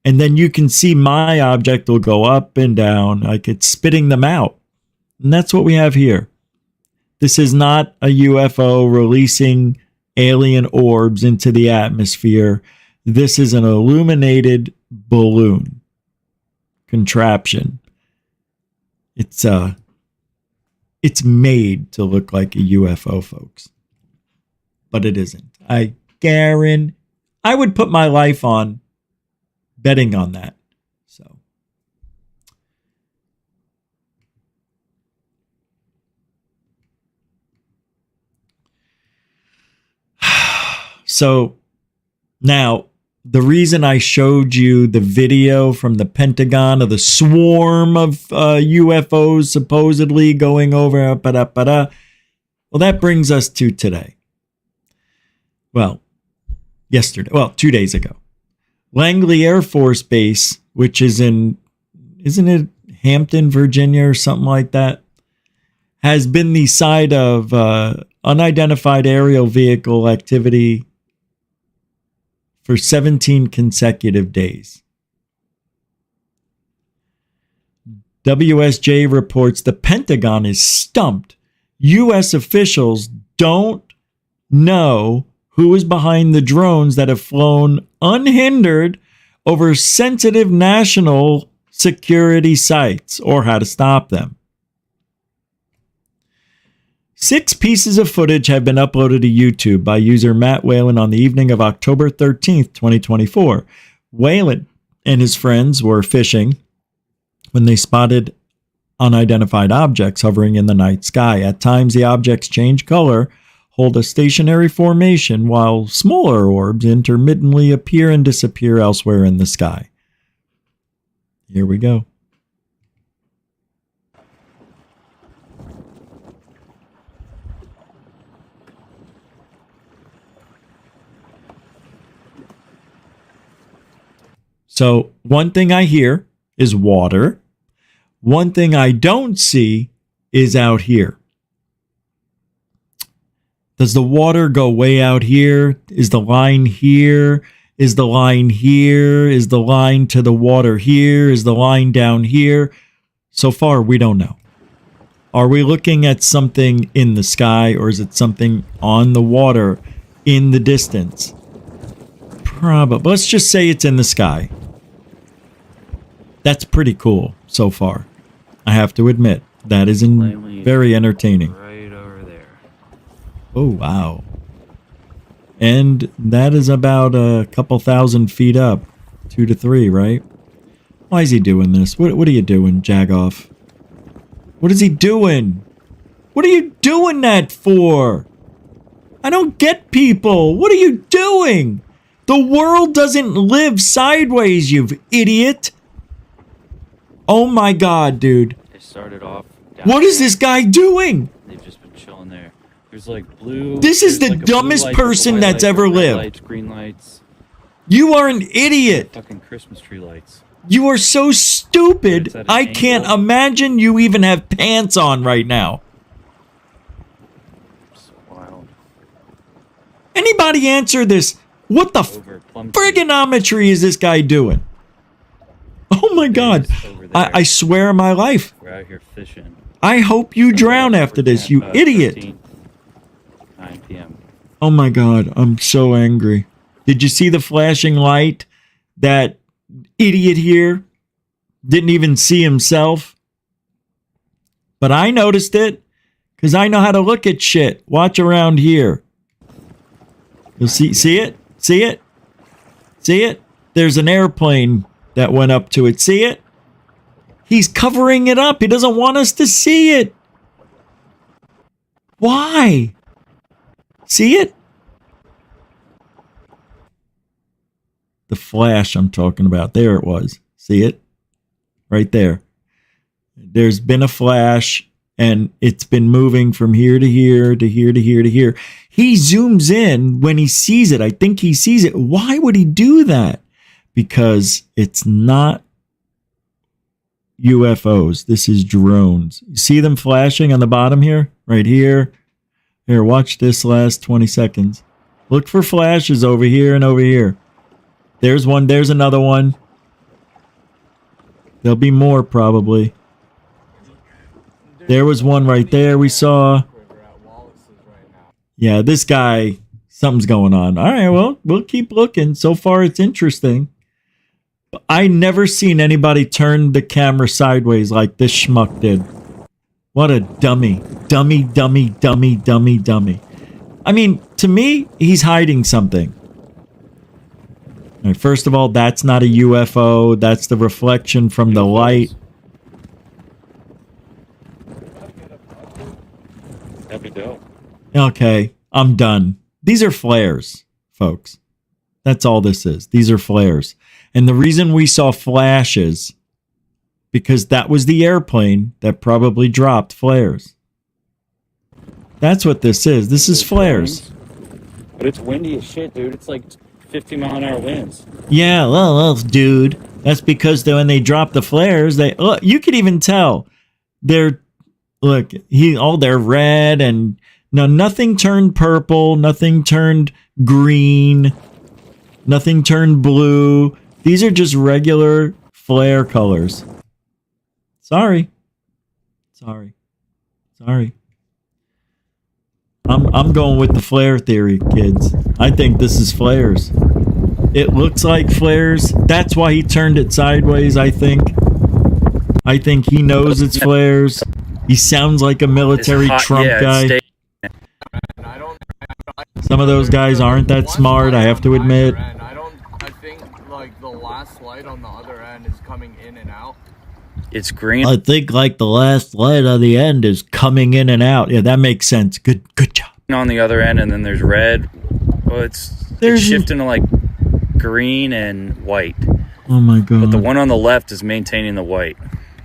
And then you can see my object will go up and down, like it's spitting them out. And that's what we have here. This is not a UFO releasing alien orbs into the atmosphere. This is an illuminated balloon contraption. It's made to look like a UFO, folks. But it isn't. I would put my life on betting on that. So now, the reason I showed you the video from the Pentagon of the swarm of UFOs supposedly going over, well, that brings us to today. Well, yesterday, 2 days ago. Langley Air Force Base, which is in, isn't it Hampton, Virginia or something like that, has been the site of unidentified aerial vehicle activity for 17 consecutive days. WSJ reports the Pentagon is stumped. U.S. officials don't know who is behind the drones that have flown unhindered over sensitive national security sites or how to stop them. 6 pieces of footage have been uploaded to YouTube by user Matt Whalen on the evening of October 13th, 2024. Whalen and his friends were fishing when they spotted unidentified objects hovering in the night sky. At times, the objects change color, hold a stationary formation, while smaller orbs intermittently appear and disappear elsewhere in the sky. Here we go. So one thing I hear is water. One thing I don't see is out here. Does the water go way out here? Is the line here? Is the line here? Is the line to the water here? Is the line down here? So far, we don't know. Are we looking at something in the sky, or is it something on the water in the distance? Probably. Let's just say it's in the sky. That's pretty cool so far. I have to admit, that is very entertaining. Right over there. Oh, wow. And that is about a couple thousand feet up. 2 to 3, right? Why is he doing this? What are you doing, Jagoff? What is he doing? What are you doing that for? I don't get people. What are you doing? The world doesn't live sideways, you idiot. Oh my God, dude. They started off. What is this guy doing? They've just been chilling there. There's like blue. This is the dumbest person that's ever lived. Lights, green lights. You are an idiot. Fucking Christmas tree lights. You are so stupid. I can't imagine you even have pants on right now. It's wild. Anybody answer this? What the frigonometry is this guy doing? Oh my God. I swear on my life. We're out here fishing. I hope you drown after this, you idiot. 13th, 9 p.m. Oh my God. I'm so angry. Did you see the flashing light? That idiot here didn't even see himself. But I noticed it because I know how to look at shit. Watch around here. You'll see it? See it? See it? There's an airplane that went up to it. See it? He's covering it up. He doesn't want us to see it. Why? See it? The flash I'm talking about. There it was. See it? Right there. There's been a flash, and it's been moving from here to here to here to here to here. He zooms in when he sees it. I think he sees it. Why would he do that? Because it's not UFOs. This is drones. You see them flashing on the bottom here? Right here. Here, watch this last 20 seconds. Look for flashes over here and over here. There's one. There's another one. There'll be more probably. There was one right there we saw. Yeah, this guy, something's going on. All right, well, we'll keep looking. So far, it's interesting. I never seen anybody turn the camera sideways like this schmuck did. What a dummy. Dummy, dummy, dummy, dummy, dummy. I mean, to me, he's hiding something. All right, first of all, that's not a UFO. That's the reflection from the light. That'd be dope. Okay, I'm done. These are flares, folks. That's all this is. These are flares. And the reason we saw flashes, because that was the airplane that probably dropped flares. That's what this is. This is flares. But it's windy as shit, dude. It's like 50-mile-an-hour winds. Yeah, well, dude. That's because when they drop the flares, they look. You could even tell they're they're red and no, nothing turned purple, nothing turned green, nothing turned blue. These are just regular flare colors. Sorry. I'm going with the flare theory, kids. I think this is flares. It looks like flares. That's why he turned it sideways, I think. I think he knows it's flares. He sounds like a military Trump guy. Some of those guys aren't that smart, I have to admit. I think like the last light on the other end is coming in and out. It's green. I think like the last light on the end is coming in and out. Yeah, that makes sense. Good job. On the other end, and then there's red. Well, it's shifting to like green and white. Oh my god. But the one on the left is maintaining the white.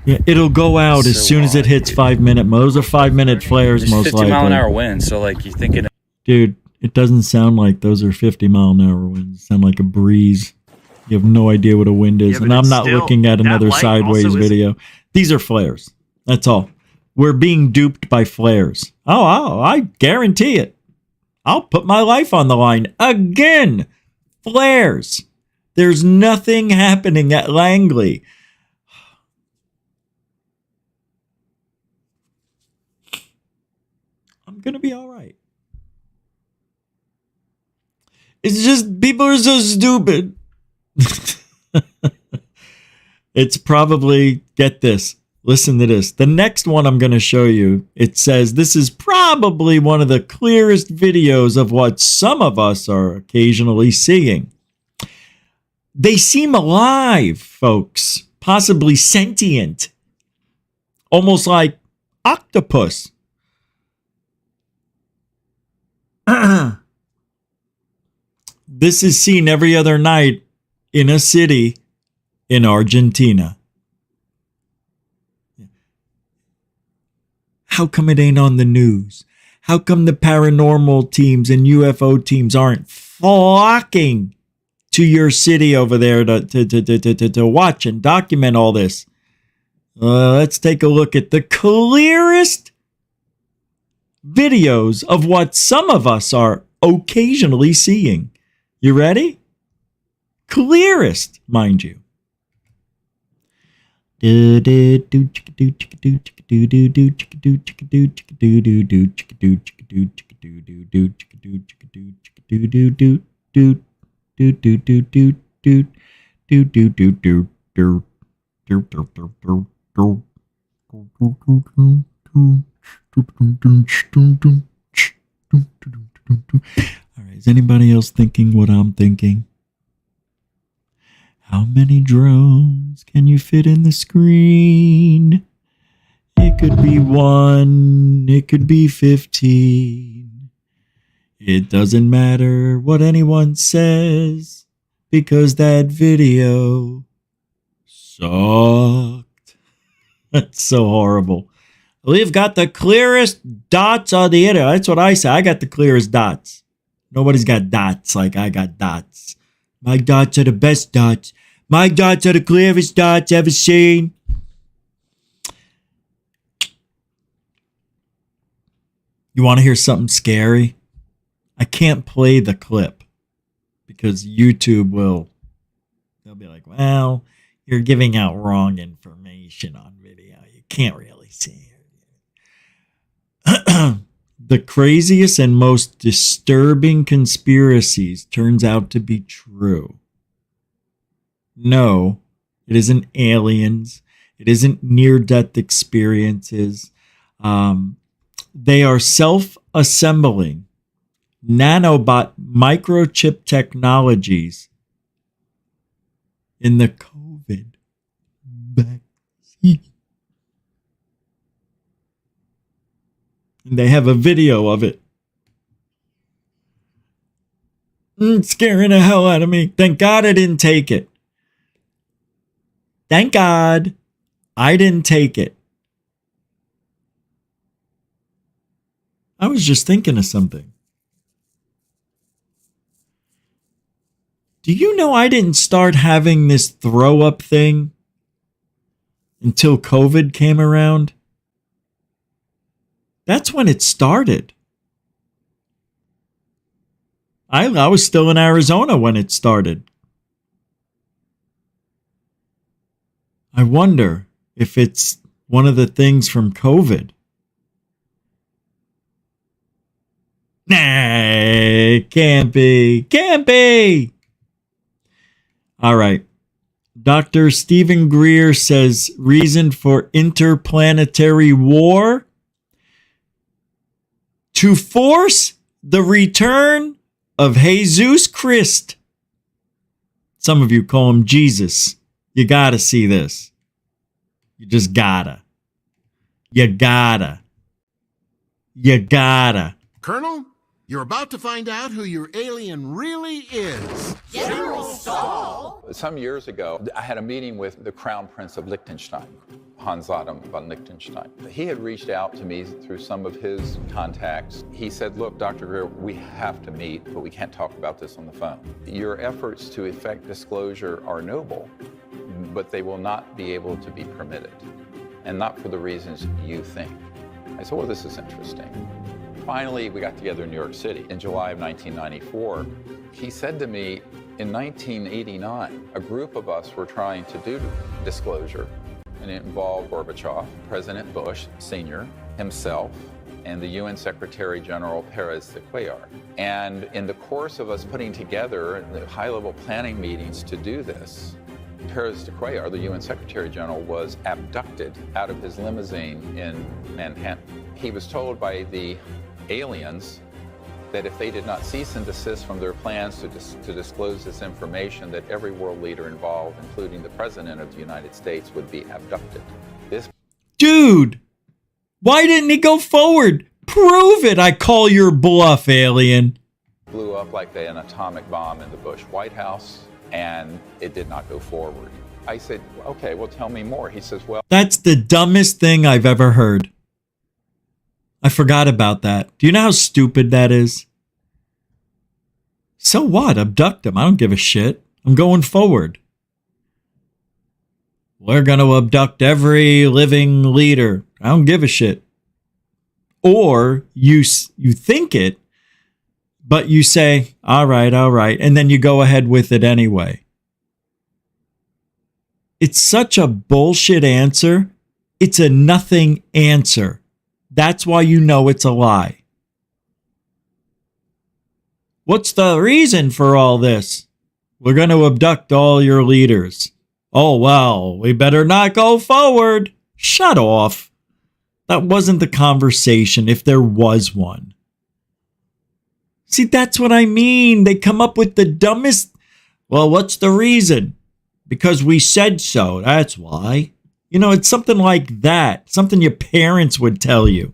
Yeah, it'll go out as soon as it hits 5-minute. Those are 5-minute flares, There's most 50 likely. mile an hour winds, so like you're thinking. Dude, it doesn't sound like those are 50 mile an hour winds. It sound like a breeze. You have no idea what a wind is. Yeah, and I'm not looking at another sideways video. These are flares. That's all. We're being duped by flares. Oh, I guarantee it. I'll put my life on the line again. Flares. There's nothing happening at Langley. I'm going to be all right. It's just people are so stupid. It's probably, get this, listen to this. The next one I'm going to show you, it says this is probably one of the clearest videos of what some of us are occasionally seeing. They seem alive, folks, possibly sentient, almost like octopus. This is seen every other night in a city in Argentina. How come it ain't on the news? How come the paranormal teams and UFO teams aren't flocking to your city over there to watch and document all this? Let's take a look at the clearest videos of what some of us are occasionally seeing. You ready? Clearest, mind you. All right, is anybody else thinking what I'm thinking? How many drones can you fit in the screen? It could be 1, it could be 15. It doesn't matter what anyone says, because that video sucked. That's so horrible. We've got the clearest dots on the internet. That's what I say. I got the clearest dots. Nobody's got dots like I got dots. My dots are the best dots. My dots are the clearest dots ever seen. You want to hear something scary? I can't play the clip because YouTube they'll be like, well, you're giving out wrong information on video. You can't really see it. The craziest and most disturbing conspiracies turns out to be true. No, it isn't aliens. It isn't near-death experiences. They are self-assembling nanobot microchip technologies in the COVID vaccine. And they have a video of it. It's scaring the hell out of me. Thank God I didn't take it. Thank God I didn't take it. I was just thinking of something. Do you know I didn't start having this throw up thing until COVID came around? That's when it started. I was still in Arizona when it started. I wonder if it's one of the things from COVID. Nah, can't be. Can't be. All right. Dr. Stephen Greer says reason for interplanetary war: to force the return of Jesus Christ. Some of you call him Jesus. You gotta see this. You just gotta. You gotta. You gotta. Colonel, you're about to find out who your alien really is. General Saul? Some years ago, I had a meeting with the Crown Prince of Liechtenstein, Hans Adam von Liechtenstein. He had reached out to me through some of his contacts. He said, look, Dr. Greer, we have to meet, but we can't talk about this on the phone. Your efforts to effect disclosure are noble, but they will not be able to be permitted, and not for the reasons you think. I said, well, this is interesting. Finally, we got together in New York City in July of 1994. He said to me, in 1989, a group of us were trying to do disclosure, and it involved Gorbachev, President Bush Sr., himself, and the UN Secretary General Pérez de Cuellar. And in the course of us putting together the high-level planning meetings to do this, Pérez de Cuellar, the UN Secretary General, was abducted out of his limousine in Manhattan. He was told by the aliens that if they did not cease and desist from their plans to disclose this information, that every world leader involved, including the President of the United States, would be abducted. Dude, why didn't he go forward? Prove it. I call your bluff, alien. Blew up like an atomic bomb in the Bush White House, and it did not go forward. I said, okay, well, tell me more. He says, well... That's the dumbest thing I've ever heard. I forgot about that. Do you know how stupid that is? So what? Abduct him. I don't give a shit. I'm going forward. We're going to abduct every living leader. I don't give a shit. Or you think it, but you say, all right, and then you go ahead with it anyway. It's such a bullshit answer. It's a nothing answer. That's why you know it's a lie. What's the reason for all this? We're going to abduct all your leaders. Oh, well, we better not go forward. Shut off. That wasn't the conversation, if there was one. See, that's what I mean. They come up with the dumbest. Well, what's the reason? Because we said so. That's why. You know, it's something like that. Something your parents would tell you.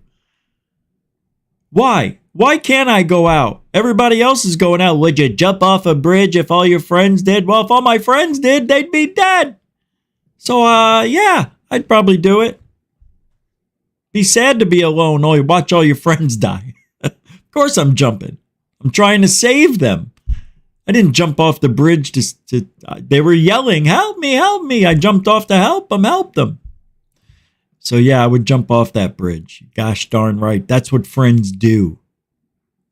Why? Why can't I go out? Everybody else is going out. Would you jump off a bridge if all your friends did? Well, if all my friends did, they'd be dead. So, yeah, I'd probably do it. Be sad to be alone or watch all your friends die. Of course I'm jumping. I'm trying to save them. I didn't jump off the bridge to they were yelling, help me, help me. I jumped off to help them. So yeah, I would jump off that bridge. Gosh darn right. That's what friends do.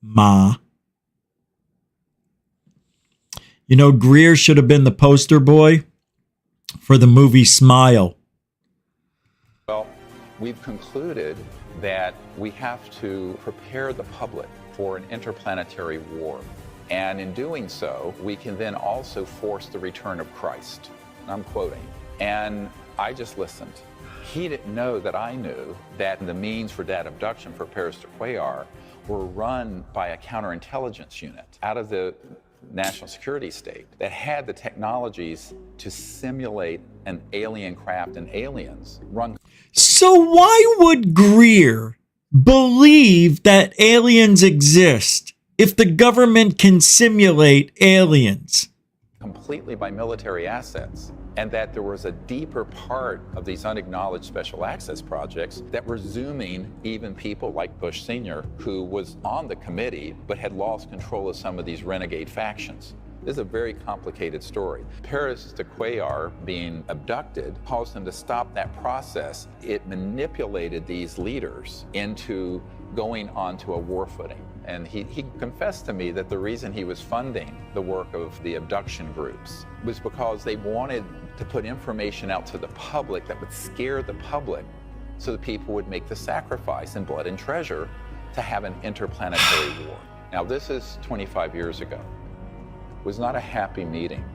Ma. You know, Greer should have been the poster boy for the movie Smile. Well, we've concluded that we have to prepare the public for an interplanetary war. And in doing so, we can then also force the return of Christ. I'm quoting. And I just listened. He didn't know that I knew that the means for that abduction for Paris de Cuellar were run by a counterintelligence unit out of the national security state that had the technologies to simulate an alien craft and aliens run. So why would Greer believe that aliens exist if the government can simulate aliens? Completely by military assets, and that there was a deeper part of these unacknowledged special access projects that were zooming even people like Bush Sr., who was on the committee but had lost control of some of these renegade factions. This is a very complicated story. Paris de Cuellar being abducted caused him to stop that process. It manipulated these leaders into going onto a war footing. And he confessed to me that the reason he was funding the work of the abduction groups was because they wanted to put information out to the public that would scare the public so that people would make the sacrifice in blood and treasure to have an interplanetary war. Now, this is 25 years ago. It was not a happy meeting.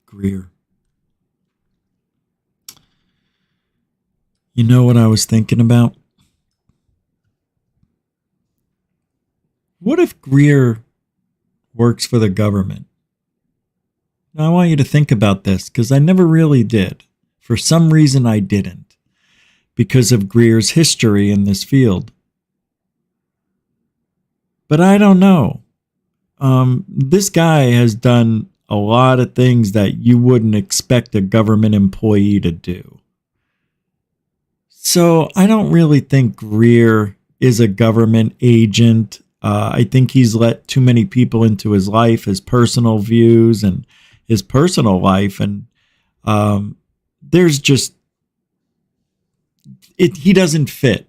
Greer. You know what I was thinking about? What if Greer works for the government? Now, I want you to think about this because I never really did. For some reason, I didn't. Because of Greer's history in this field. But I don't know. This guy has done a lot of things that you wouldn't expect a government employee to do. So I don't really think Greer is a government agent. I think he's let too many people into his life, his personal views and his personal life. And there's just, he doesn't fit.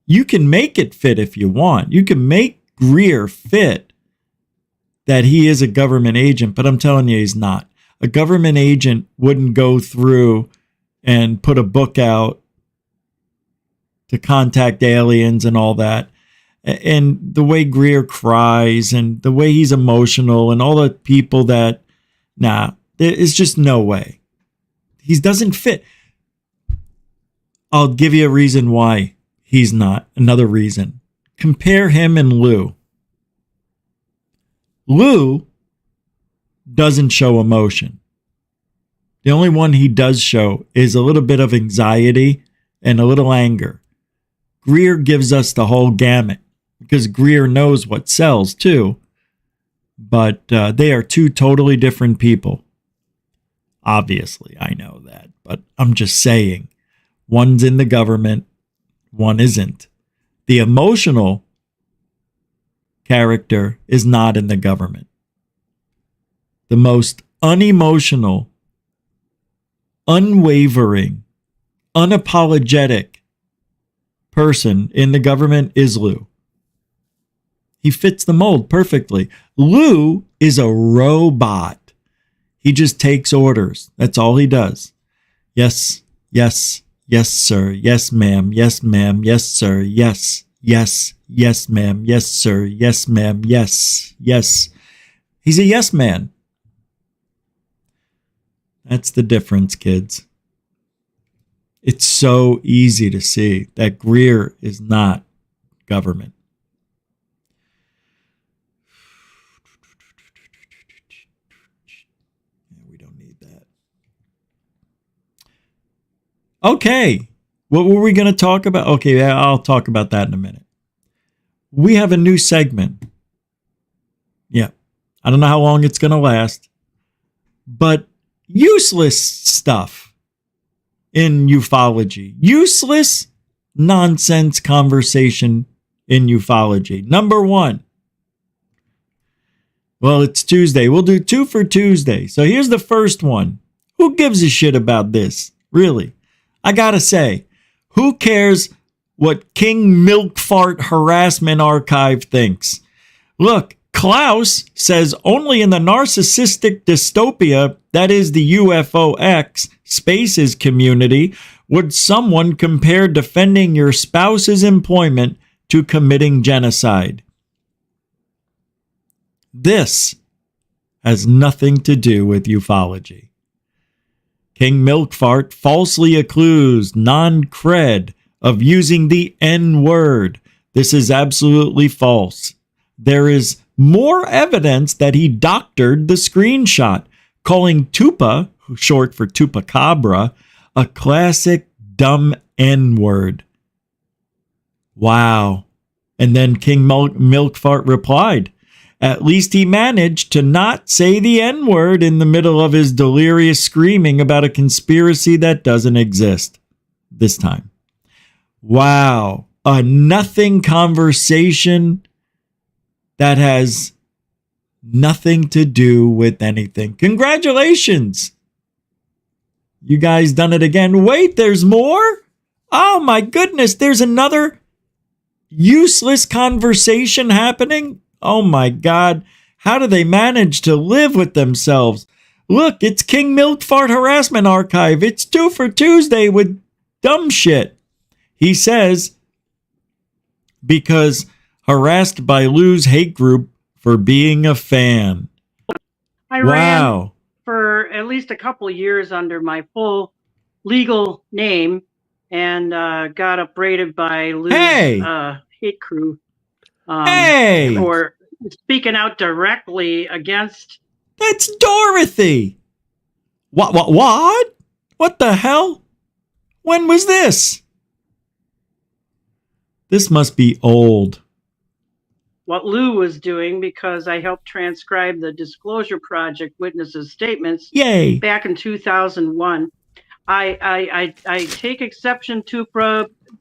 You can make it fit if you want. You can make Greer fit that he is a government agent, but I'm telling you, he's not. A government agent wouldn't go through and put a book out to contact aliens and all that. And the way Greer cries and the way he's emotional and all the people that, there's just no way. He doesn't fit. I'll give you a reason why he's not. Another reason. Compare him and Lou. Lou doesn't show emotion. The only one he does show is a little bit of anxiety and a little anger. Greer gives us the whole gamut because Greer knows what sells too. But they are two totally different people. Obviously, I know that. But I'm just saying, one's in the government, one isn't. The emotional character is not in the government. The most unemotional, unwavering, unapologetic person in the government is Lou. He fits the mold perfectly. Lou is a robot. He just takes orders. That's all he does. Yes, yes, yes, sir. Yes, ma'am. Yes, ma'am. Yes, sir. Yes, Yes. Yes, ma'am. Yes, sir. Yes, ma'am. Yes. Yes. He's a yes man. That's the difference, kids. It's so easy to see that Greer is not government. We don't need that. Okay. What were we going to talk about? Okay, I'll talk about that in a minute. We have a new segment. Yeah. I don't know how long it's going to last, but useless stuff in ufology. Useless nonsense conversation in ufology. Number one. Well, it's Tuesday. We'll do 2 for Tuesday. So here's the first one. Who gives a shit about this? Really? I gotta say, who cares what King Milkfart Harassment Archive thinks? Look, Klaus says only in the narcissistic dystopia, that is the UFO X spaces community, would someone compare defending your spouse's employment to committing genocide. This has nothing to do with ufology. King Milkfart falsely accused non-cred of using the N-word. This is absolutely false. There is more evidence that he doctored the screenshot, calling Tupa, short for Chupacabra, a classic dumb N-word. Wow. And then King Milkfart replied, at least he managed to not say the N-word in the middle of his delirious screaming about a conspiracy that doesn't exist this time. Wow. A nothing conversation that has nothing to do with anything. Congratulations. You guys done it again. Wait, there's more? Oh my goodness, there's another useless conversation happening? Oh my God, how do they manage to live with themselves? Look, it's King Milkfart Harassment Archive. It's 2 for Tuesday with dumb shit. He says, because harassed by Lou's hate group for being a fan. I ran for at least a couple of years under my full legal name and got upbraided by Lou's hate crew. For speaking out directly against. That's Dorothy. What? What the hell? When was this? This must be old. What Lou was doing, because I helped transcribe the Disclosure Project witnesses' statements. Yay. Back in 2001. I take exception to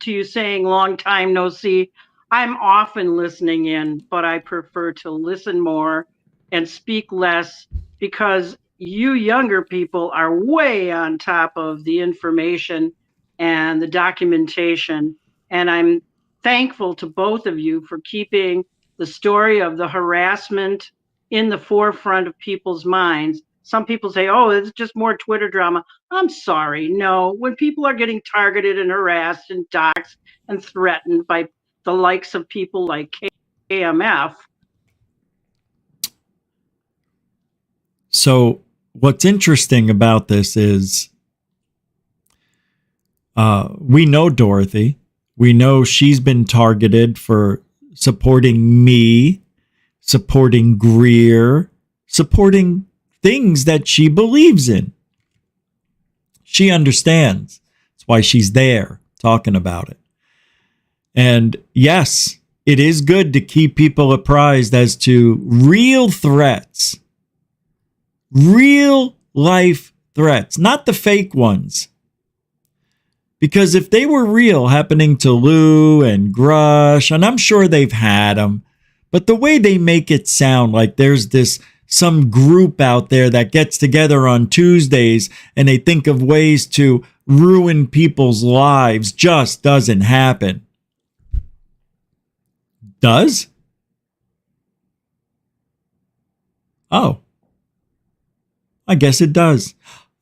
you saying long time no see. I'm often listening in, but I prefer to listen more and speak less because you younger people are way on top of the information and the documentation. And I'm thankful to both of you for keeping the story of the harassment in the forefront of people's minds. Some people say, oh, it's just more Twitter drama. I'm sorry. No, when people are getting targeted and harassed and doxxed and threatened by the likes of people like KMF. So what's interesting about this is we know Dorothy. We know she's been targeted for supporting me, supporting Greer, supporting things that she believes in. She understands. That's why she's there talking about it. And yes, it is good to keep people apprised as to real threats, real life threats, not the fake ones. Because if they were real happening to Lou and Grush, and I'm sure they've had them, but the way they make it sound like there's some group out there that gets together on Tuesdays and they think of ways to ruin people's lives just doesn't happen. Does? Oh. I guess it does.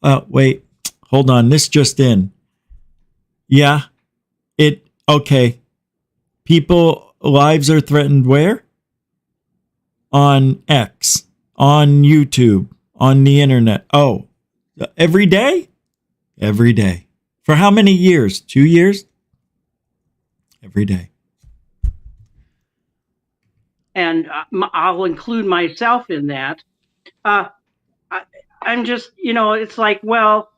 Wait, hold on. This just in. Yeah, okay. People lives are threatened where? On X, on YouTube, on the internet. Oh, every day? Every day. For how many years? 2 years? Every day. And I'll include myself in that. I'm just, it's like, well,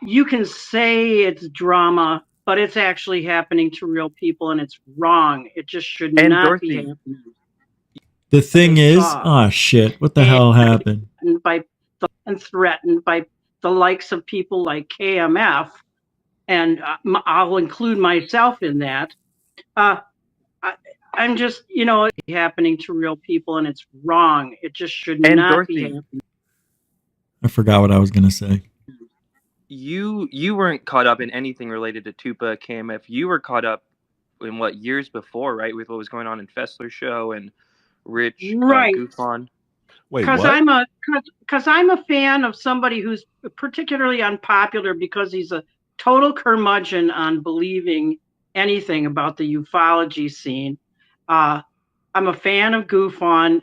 you can say it's drama, but it's actually happening to real people, and it's wrong. It just should not be happening. The thing is, oh shit, what the hell happened? And threatened by the likes of people like KMF, and I'll include myself in that. I'm just, it's happening to real people, and it's wrong. It just should not be happening. I forgot what I was gonna say. You weren't caught up in anything related to Tupa, KMF. You were caught up in what, years before, right? With what was going on in Fessler's show and Rich Right. GUFON. Because I'm a fan of somebody who's particularly unpopular because he's a total curmudgeon on believing anything about the ufology scene. I'm a fan of GUFON.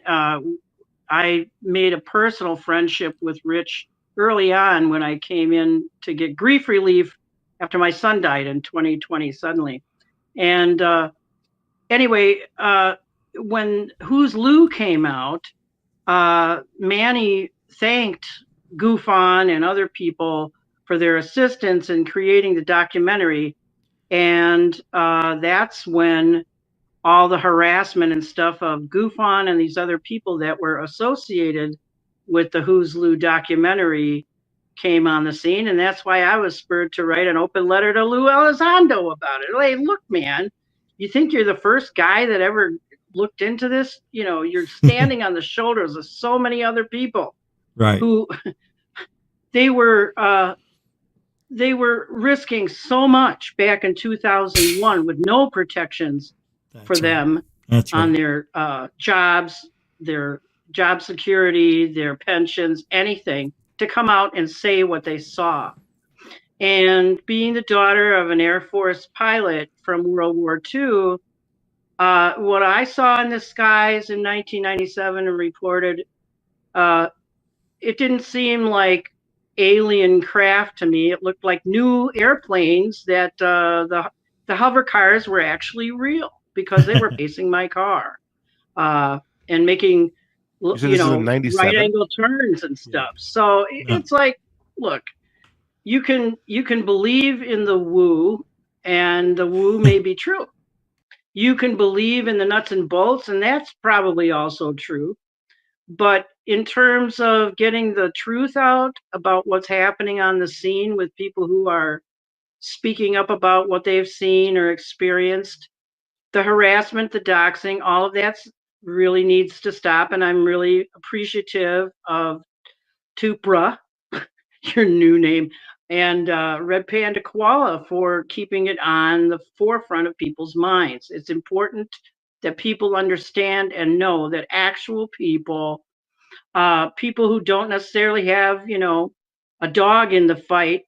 I made a personal friendship with Rich early on when I came in to get grief relief after my son died in 2020 suddenly. And anyway, when Who's Lou came out, Manny thanked GUFON and other people for their assistance in creating the documentary. And that's when all the harassment and stuff of GUFON and these other people that were associated with the Who's Lou documentary came on the scene. And that's why I was spurred to write an open letter to Lou Elizondo about it. Like, look, man, you think you're the first guy that ever looked into this? You're standing on the shoulders of so many other people, right? Who they were risking so much back in 2001 with no protections for them on their jobs, their job security, their pensions, anything, to come out and say what they saw. And being the daughter of an Air Force pilot from World War II, what I saw in the skies in 1997 and reported, it didn't seem like alien craft to me. It looked like new airplanes that the hover cars were actually real because they were pacing my car and making right angle turns and stuff. So it's like, look, you can believe in the woo, and the woo may be true. You can believe in the nuts and bolts, and that's probably also true. But in terms of getting the truth out about what's happening on the scene with people who are speaking up about what they've seen or experienced, the harassment, the doxing, all of that really needs to stop. And I'm really appreciative of Tupra, your new name, and Red Panda Koala for keeping it on the forefront of people's minds. It's important that people understand and know that actual people, people who don't necessarily have, a dog in the fight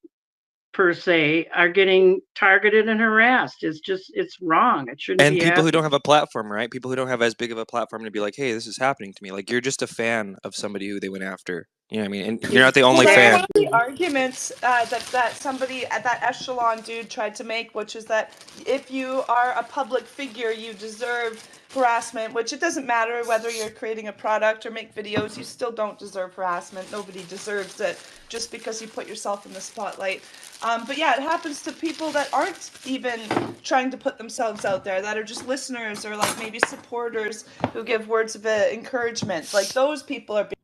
per se, are getting targeted and harassed. It's wrong. It shouldn't be And people happening. who don't have a platform, right? People who don't have as big of a platform to be like, hey, this is happening to me. Like, you're just a fan of somebody who they went after. You know what I mean? And you're not the only Well, fan. one of the arguments that somebody at that echelon dude tried to make, which is that if you are a public figure, you deserve harassment, which it doesn't matter whether you're creating a product or make videos, you still don't deserve harassment. Nobody deserves it just because you put yourself in the spotlight. But yeah, it happens to people that aren't even trying to put themselves out there, that are just listeners or like maybe supporters who give words of encouragement. Like those people are being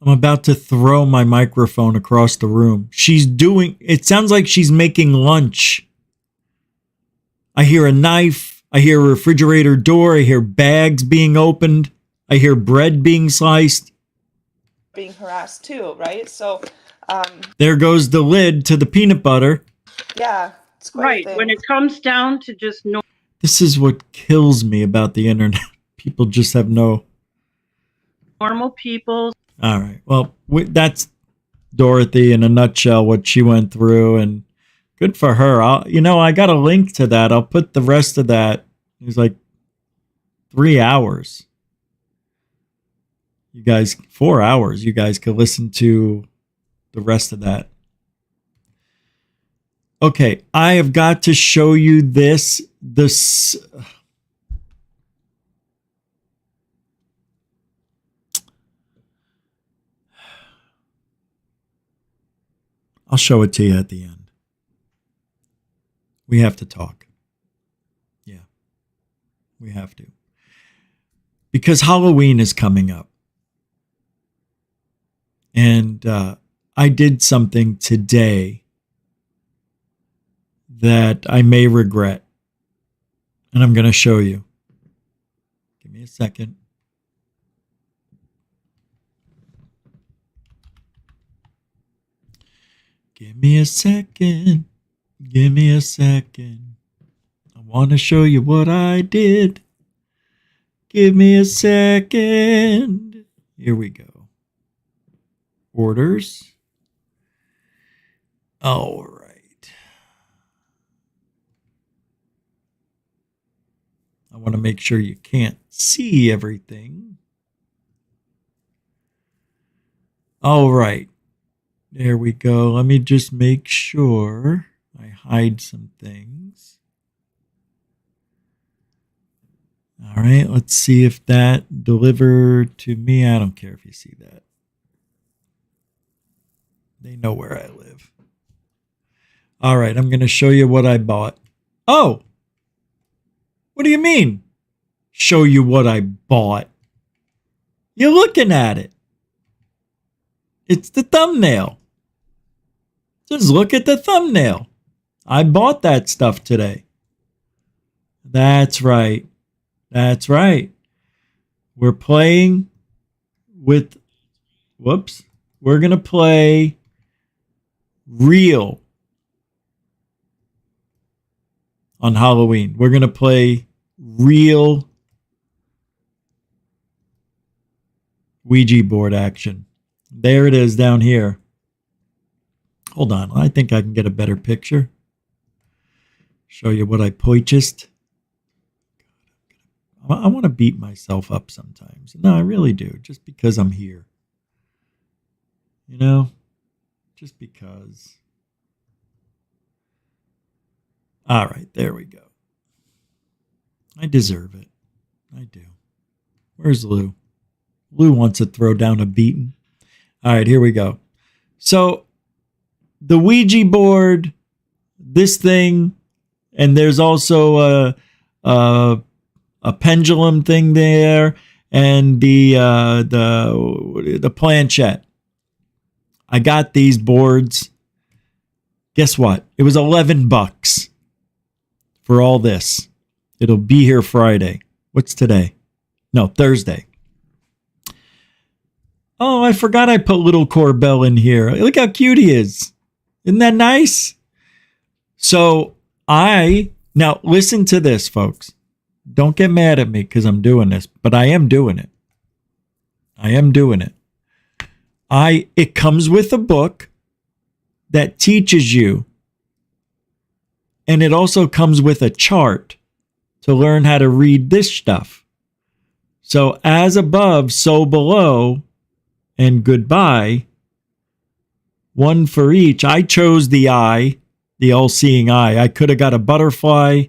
I'm about to throw my microphone across the room. It sounds like she's making lunch. I hear a knife. I hear a refrigerator door. I hear bags being opened. I hear bread being sliced. being harassed too, right? So, There goes the lid to the peanut butter. yeah, it's quite Right. a thing. When it comes down to just This is what kills me about the internet. People just have no... normal people. All right. Well, that's Dorothy in a nutshell, what she went through. And Good for her. I got a link to that. I'll put the rest of that. It was like 3 hours. You guys, 4 hours. You guys could listen to the rest of that. Okay, I have got to show you this. I'll show it to you at the end. We have to talk. Yeah, we have to. Because Halloween is coming up. And I did something today that I may regret. And I'm going to show you. Give me a second. Give me a second. Give me a second. I want to show you what I did. Give me a second. Here we go. Orders. All right. I want to make sure you can't see everything. All right. There we go. Let me just make sure I hide some things. All right, let's see if that delivered to me. I don't care if you see that. They know where I live. All right, I'm going to show you what I bought. Oh, what do you mean? Show you what I bought. You're looking at it. It's the thumbnail. Just look at the thumbnail. I bought that stuff today. That's right. That's right. We're playing with, whoops. We're going to play real on Halloween. We're going to play real Ouija board action. There it is down here. Hold on. I think I can get a better picture. Show you what I purchased. I want to beat myself up sometimes. No, I really do. Just because I'm here. You know? Just because. All right. There we go. I deserve it. I do. Where's Lou? Lou wants to throw down a beating. All right. Here we go. So, the Ouija board, this thing, and there's also a pendulum thing there, and the planchette. I got these boards. Guess what? It was $11 for all this. It'll be here Friday. What's today? No, Thursday. Oh, I forgot I put little Corbell in here. Look how cute he is. Isn't that nice? So now listen to this, folks. Don't get mad at me because I'm doing this, but I am doing it. I am doing it. It comes with a book that teaches you, and it also comes with a chart to learn how to read this stuff. So as above, so below, and goodbye. One for each. I chose the eye, the all-seeing eye. I could have got a butterfly,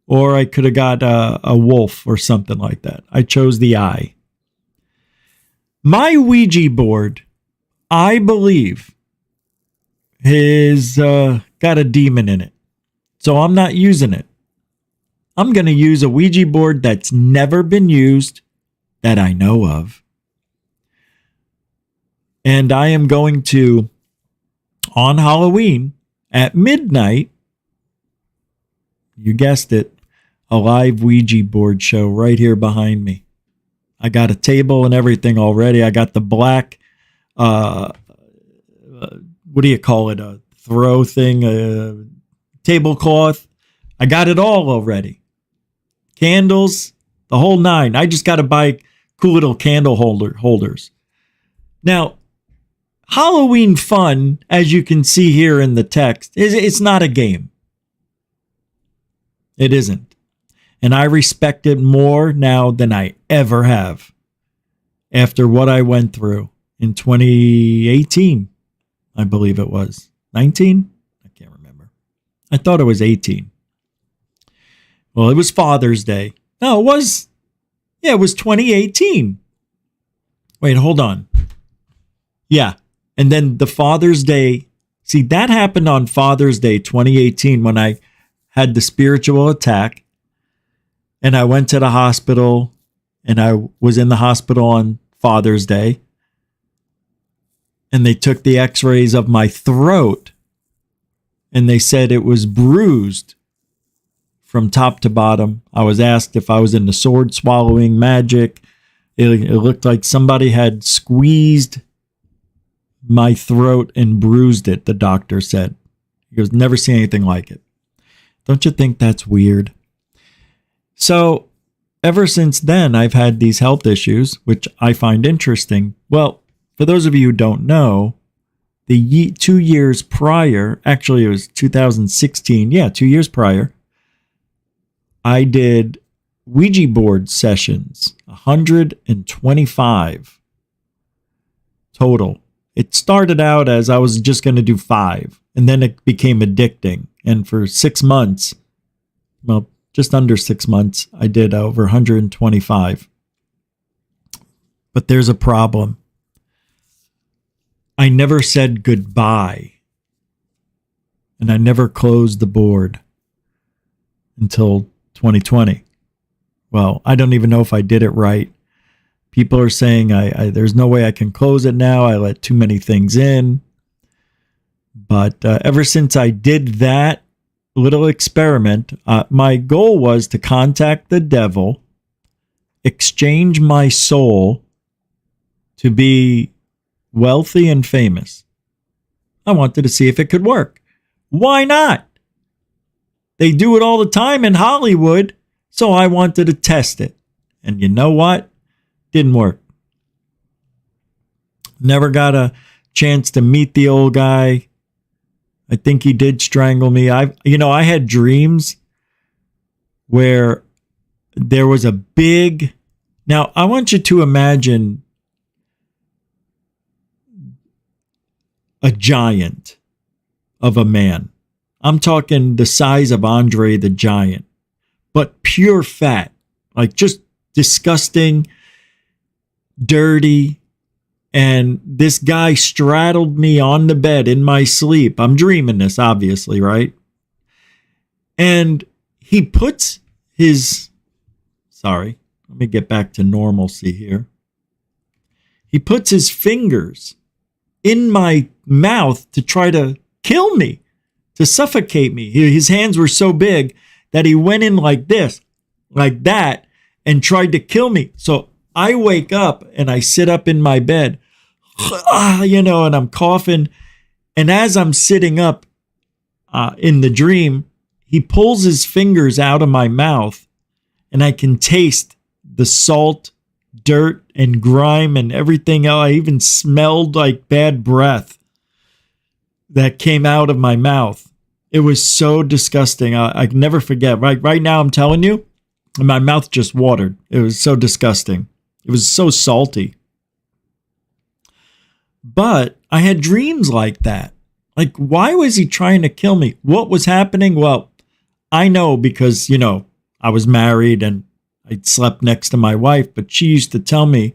or I could have got a wolf or something like that. I chose the eye. My Ouija board, I believe, has got a demon in it. So I'm not using it. I'm going to use a Ouija board that's never been used that I know of. And I am going to, on Halloween, at midnight, you guessed it, a live Ouija board show right here behind me. I got a table and everything already. I got the black, what do you call it? A throw thing, a tablecloth. I got it all already. Candles, the whole nine. I just got to buy cool little candle holders. Now, Halloween fun, as you can see here in the text, it's not a game. It isn't. And I respect it more now than I ever have after what I went through in 2018, I believe it was. 19? I can't remember. I thought it was 18. Well, it was Father's Day. No, it was 2018. Wait, hold on. Yeah. And then the Father's Day. See, that happened on Father's Day 2018 when I had the spiritual attack. And I went to the hospital, and I was in the hospital on Father's Day. And they took the x-rays of my throat, and they said it was bruised from top to bottom. I was asked if I was into sword swallowing magic. It looked like somebody had squeezed my throat and bruised it, the doctor said. He goes, never seen anything like it. Don't you think that's weird? So ever since then, I've had these health issues, which I find interesting. Well, for those of you who don't know, 2 years prior, actually it was 2016, 2 years prior, I did Ouija Board sessions, 125 total. It started out as I was just going to do 5, and then it became addicting. And for 6 months, well, just under 6 months, I did over 125. But there's a problem. I never said goodbye. And I never closed the board until 2020. Well, I don't even know if I did it right. People are saying there's no way I can close it now. I let too many things in. But ever since I did that little experiment, my goal was to contact the devil, exchange my soul to be wealthy and famous. I wanted to see if it could work. Why not? They do it all the time in Hollywood, so I wanted to test it. And you know what? Didn't work. Never got a chance to meet the old guy. I think he did strangle me. I had dreams where there was a big... Now, I want you to imagine a giant of a man. I'm talking the size of Andre the Giant, but pure fat, like just disgusting, dirty. And this guy straddled me on the bed in my sleep. I'm dreaming this, obviously, right? And he puts his... Sorry, let me get back to normalcy here. He puts his fingers in my mouth to try to kill me, to suffocate me. His hands were so big that he went in like this, like that, and tried to kill me. So I wake up and I sit up in my bed, and I'm coughing. And as I'm sitting up in the dream, he pulls his fingers out of my mouth, and I can taste the salt, dirt, and grime and everything else. I even smelled like bad breath that came out of my mouth. It was so disgusting. I can never forget. Right now, I'm telling you, my mouth just watered. It was so disgusting. It was so salty. But I had dreams like that. Like, why was he trying to kill me? What was happening? Well, I know because, I was married and I slept next to my wife, but she used to tell me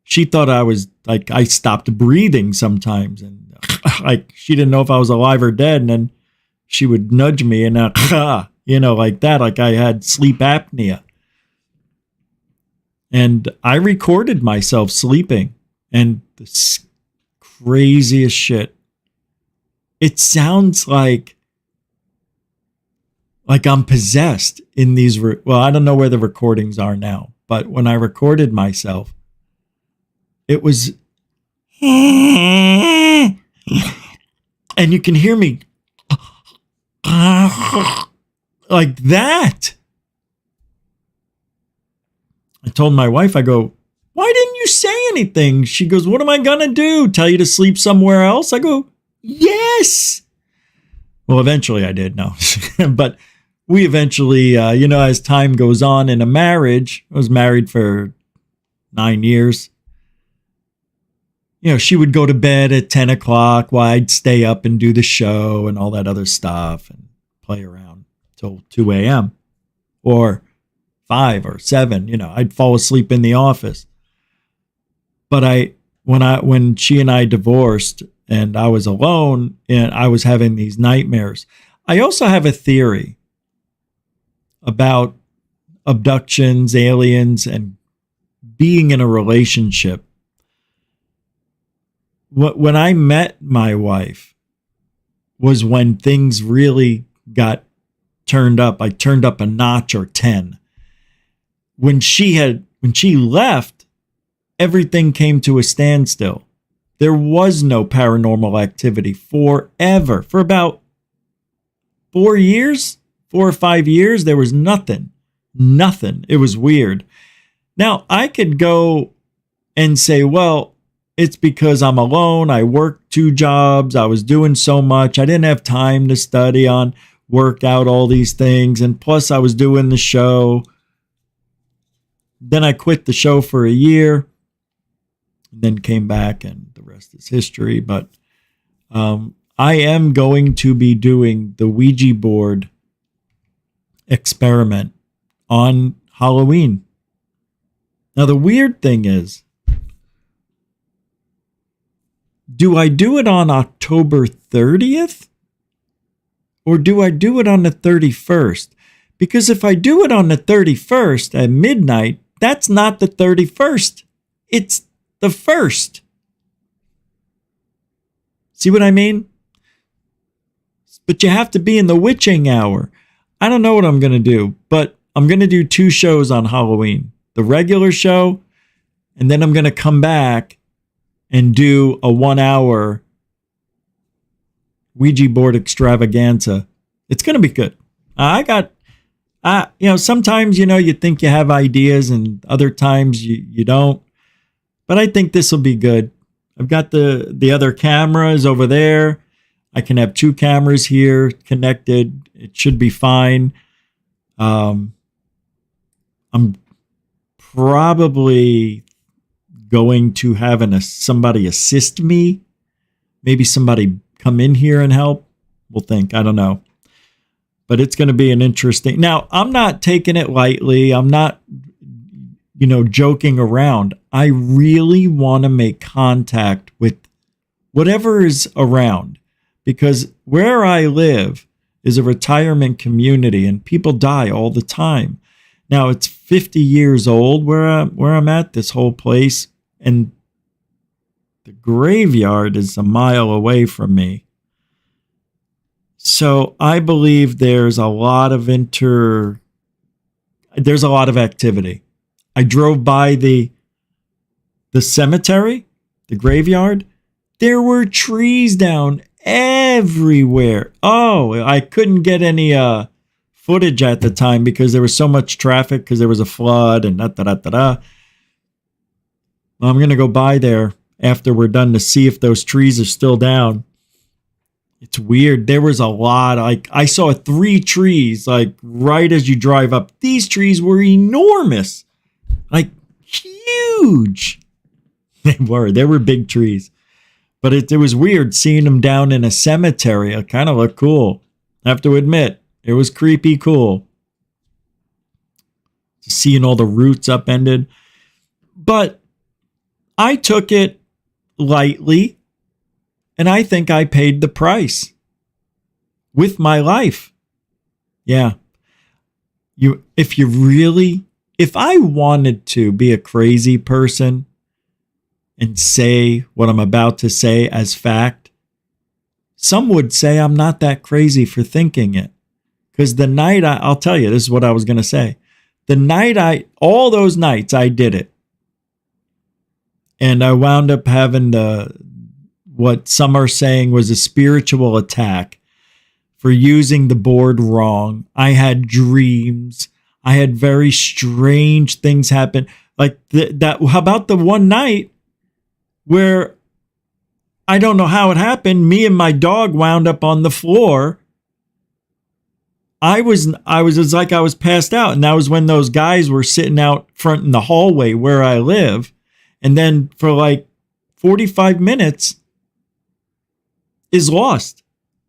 she thought I was like, I stopped breathing sometimes. And like, she didn't know if I was alive or dead. And then she would nudge me and, like that, like I had sleep apnea. And I recorded myself sleeping, and the craziest shit. It sounds like I'm possessed in these. Well, I don't know where the recordings are now, but when I recorded myself, it was, and you can hear me like that. I told my wife, I go, why didn't you say anything? She goes, what am I going to do? Tell you to sleep somewhere else? I go, yes. Well, eventually I did, no. But we eventually, as time goes on in a marriage, I was married for 9 years. She would go to bed at 10 o'clock while I'd stay up and do the show and all that other stuff and play around till 2 a.m. or 5 or 7. I'd fall asleep in the office. But when she and I divorced and I was alone and I was having these nightmares, I also have a theory about abductions, aliens, and being in a relationship. When I met my wife was when things really got turned up. I turned up a notch or 10. When she left, everything came to a standstill. There was no paranormal activity forever. For about 4 years, 4 or 5 years, there was nothing. Nothing. It was weird. Now, I could go and say, well, it's because I'm alone. I worked 2 jobs. I was doing so much. I didn't have time to study on, work out all these things. And plus, I was doing the show. Then I quit the show for a year. Then came back, and the rest is history. But I am going to be doing the Ouija board experiment on Halloween. Now, the weird thing is, do I do it on October 30th? Or do I do it on the 31st? Because if I do it on the 31st at midnight, that's not the 31st. It's the 1st. See what I mean? But you have to be in the witching hour. I don't know what I'm going to do, but I'm going to do 2 shows on Halloween. The regular show, and then I'm going to come back and do a 1-hour Ouija board extravaganza. It's going to be good. Sometimes, you think you have ideas and other times you don't. But I think this will be good. I've got the other cameras over there. I can have 2 cameras here connected. It should be fine. I'm probably going to have somebody assist me. Maybe somebody come in here and help. We'll think. I don't know. But it's going to be an interesting. Now, I'm not taking it lightly. I'm not, joking around. I really want to make contact with whatever is around, because where I live is a retirement community and people die all the time. Now, it's 50 years old where I'm at, this whole place, and the graveyard is a mile away from me. So I believe there's a lot of activity. I drove by the cemetery, the graveyard. There were trees down everywhere. Oh, I couldn't get any footage at the time because there was so much traffic because there was a flood and Well, I'm going to go by there after we're done to see if those trees are still down. It's weird. There was a lot. I saw 3 trees, right as you drive up. These trees were enormous, huge. They were big trees. But it was weird seeing them down in a cemetery. It kind of looked cool. I have to admit, it was creepy cool. Seeing all the roots upended. But I took it lightly. And I think I paid the price with my life. Yeah. If I wanted to be a crazy person and say what I'm about to say as fact, some would say I'm not that crazy for thinking it. Because the night I'll tell you, this is what I was going to say. All those nights I did it. And I wound up having what some are saying was a spiritual attack for using the board wrong. I had dreams. I had very strange things happen. Like how about the one night where I don't know how it happened. Me and my dog wound up on the floor. I was like I was passed out. And that was when those guys were sitting out front in the hallway where I live. And then for like 45 minutes is lost.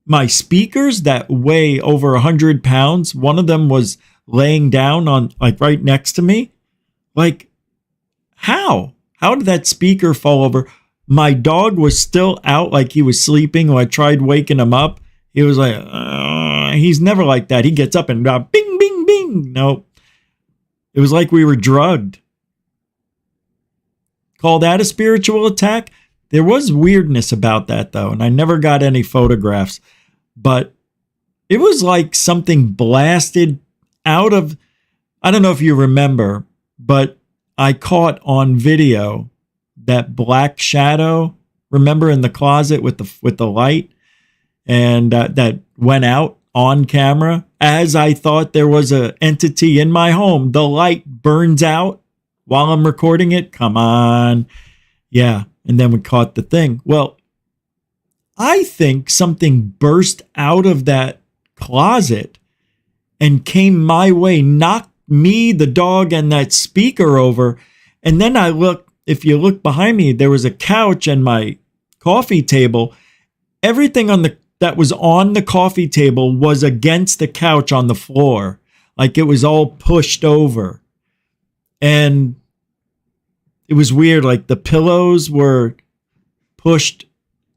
My speakers that weigh over 100 pounds, one of them was laying down on like right next to me. Like, how did that speaker fall over? My dog was still out, like he was sleeping. When I tried waking him up, he was like, he's never like that. He gets up and bing, bing, bing. Nope. It was like we were drugged. Call that a spiritual attack? There was weirdness about that, though, and I never got any photographs. But it was like something blasted out of, I don't know if you remember, but I caught on video that black shadow, remember in the closet with the light, and that went out on camera as I thought there was an entity in my home. The light burns out while I'm recording it. Come on. Yeah. And then we caught the thing. Well, I think something burst out of that closet and came my way, knocked me, the dog, and that speaker over. And then I looked, if you look behind me, there was a couch and my coffee table. Everything that was on the coffee table was against the couch on the floor. Like it was all pushed over. And it was weird. Like the pillows were pushed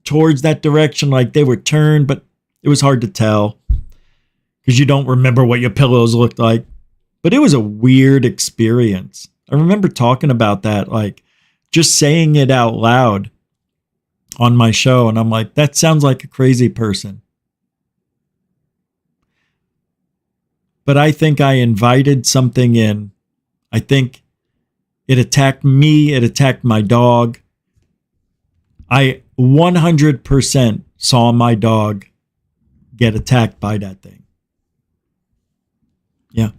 towards that direction, like they were turned, but it was hard to tell because you don't remember what your pillows looked like. But it was a weird experience. I remember talking about that, like just saying it out loud on my show. And I'm like, that sounds like a crazy person. But I think I invited something in. I think it attacked me. It attacked my dog. I 100% saw my dog get attacked by that thing. Yeah.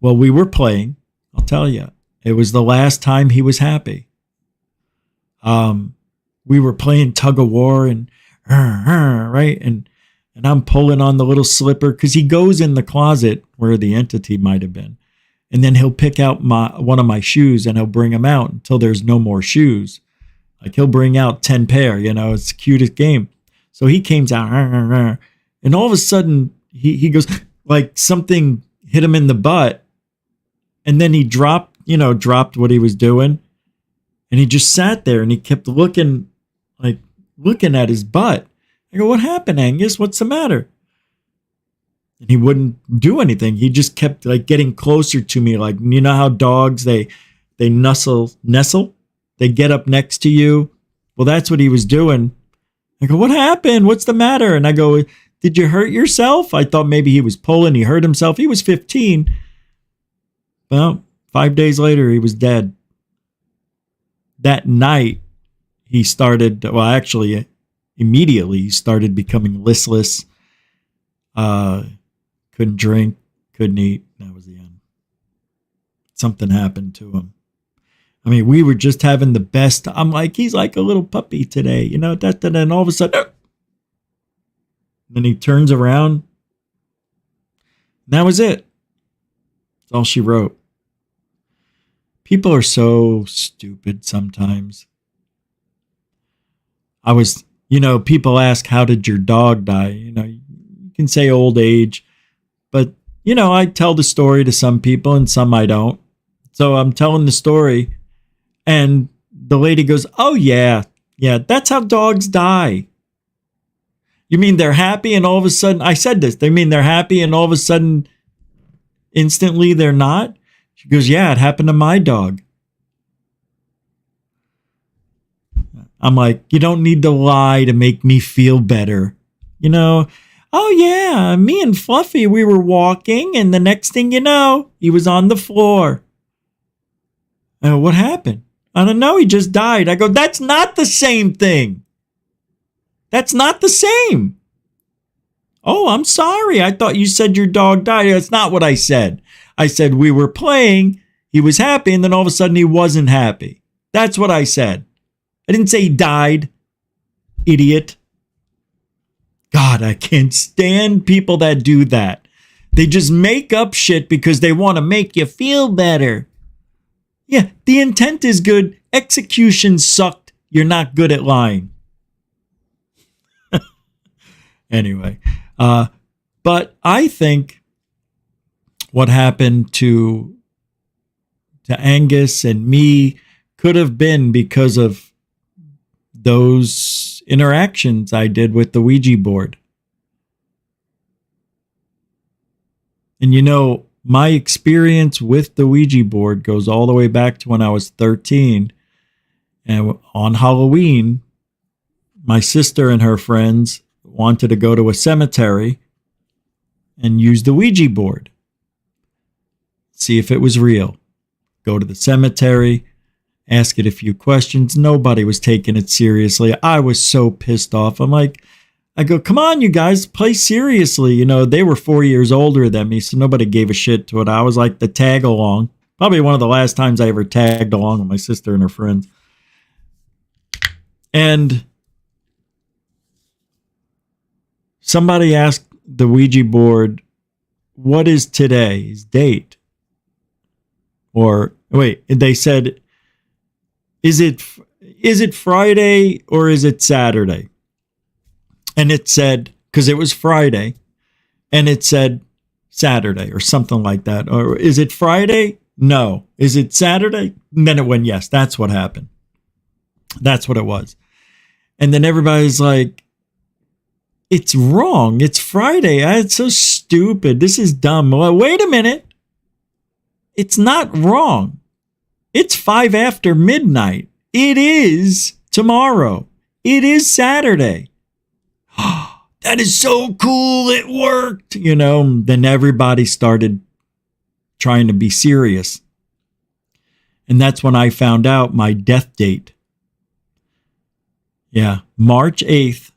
Well, we were playing. I'll tell you. It was the last time he was happy. We were playing tug of war and right, and I'm pulling on the little slipper because he goes in the closet where the entity might have been, and then he'll pick out one of my shoes and he'll bring them out until there's no more shoes. Like he'll bring out 10 pair. It's the cutest game. So he came down, and all of a sudden he goes like something hit him in the butt, and then he dropped what he was doing. And he just sat there and he kept looking at his butt. I go, what happened, Angus? What's the matter? And he wouldn't do anything. He just kept like getting closer to me. Like, you know how dogs, they nestle? They get up next to you. Well, that's what he was doing. I go, what happened? What's the matter? And I go, did you hurt yourself? I thought maybe he was pulling. He hurt himself. He was 15. Well, 5 days later, he was dead. That night, he started, immediately he started becoming listless. Couldn't drink, couldn't eat. That was the end. Something happened to him. I mean, we were just having the best. I'm like, he's like a little puppy today, and all of a sudden, then he turns around. That was it. That's all she wrote. People are so stupid sometimes. People ask, how did your dog die? You can say old age, but, I tell the story to some people and some I don't. So I'm telling the story and the lady goes, oh yeah, that's how dogs die. You mean they're happy and all of a sudden, I said this, they mean they're happy and all of a sudden, instantly they're not? She goes, yeah, it happened to my dog. I'm like, you don't need to lie to make me feel better. Oh yeah, me and Fluffy, we were walking and the next thing you know, he was on the floor. What happened? I don't know, he just died. I go, that's not the same thing. That's not the same. Oh, I'm sorry. I thought you said your dog died. That's not what I said. I said we were playing. he was happy, and then all of a sudden he wasn't happy. That's what I said. I didn't say he died. Idiot. God, I can't stand people that do that. They just make up shit because they want to make you feel better. Yeah, the intent is good. Execution sucked. You're not good at lying. Anyway, but I think what happened to Angus and me could have been because of those interactions I did with the Ouija board. And you know, my experience with the Ouija board goes all the way back to when I was 13. And on Halloween, my sister and her friends wanted to go to a cemetery and use the Ouija board. See if it was real. Go to the cemetery, ask it a few questions. Nobody was taking it seriously. I was so pissed off. I go, come on, you guys, play seriously. You know, they were 4 years older than me, so nobody gave a shit to it. I was like the tag along. Probably one of the last times I ever tagged along with my sister and her friends. And somebody asked the Ouija board, what is today's date? Or wait, they said, is it Friday or is it Saturday? And it said, because it was Friday, and it said Saturday or something like that. Or is it Friday? No. Is it Saturday? And then it went, yes, that's what happened. That's what it was. And then everybody's like, it's wrong. It's Friday. It's so stupid. This is dumb. Well, wait a minute. It's not wrong. It's 5 after midnight. It is tomorrow. It is Saturday. That is so cool. It worked. You know, then everybody started trying to be serious. And that's when I found out my death date. Yeah, March 8th,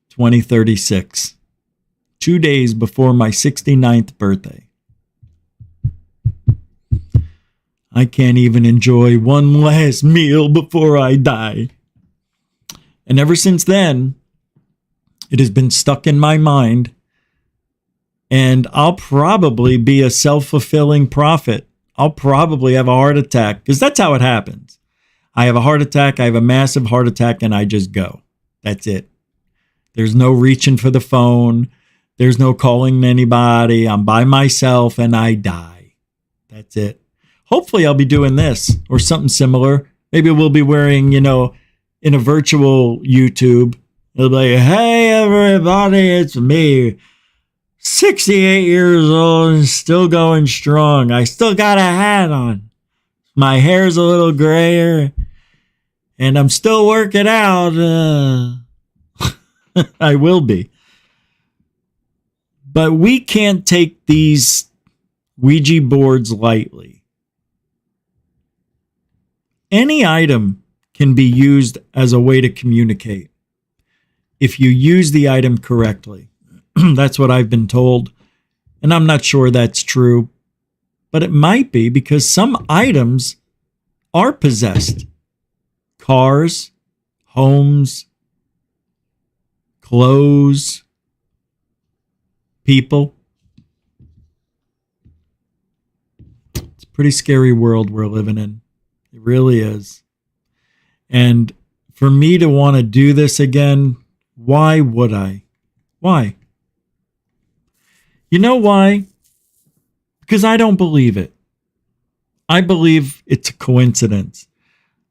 2036. 2 days before my 69th birthday. I can't even enjoy one last meal before I die. And ever since then, it has been stuck in my mind. And I'll probably be a self-fulfilling prophet. I'll probably have a heart attack because that's how it happens. I have a heart attack, I have a massive heart attack, and I just go. That's it. There's no reaching for the phone. There's no calling anybody. I'm by myself and I die. That's it. Hopefully I'll be doing this or something similar. Maybe we'll be wearing, you know, in a virtual YouTube. It'll be like, hey, everybody, it's me. 68 years old and still going strong. I still got a hat on. My hair's a little grayer. And I'm still working out. I will be. But we can't take these Ouija boards lightly. Any item can be used as a way to communicate if you use the item correctly. That's what I've been told. And I'm not sure that's true. But it might be because some items are possessed. Cars, homes, clothes, people. It's a pretty scary world we're living in. It really is. And for me to want to do this again, why would I? Why? You know why? Because I don't believe it. I believe it's a coincidence.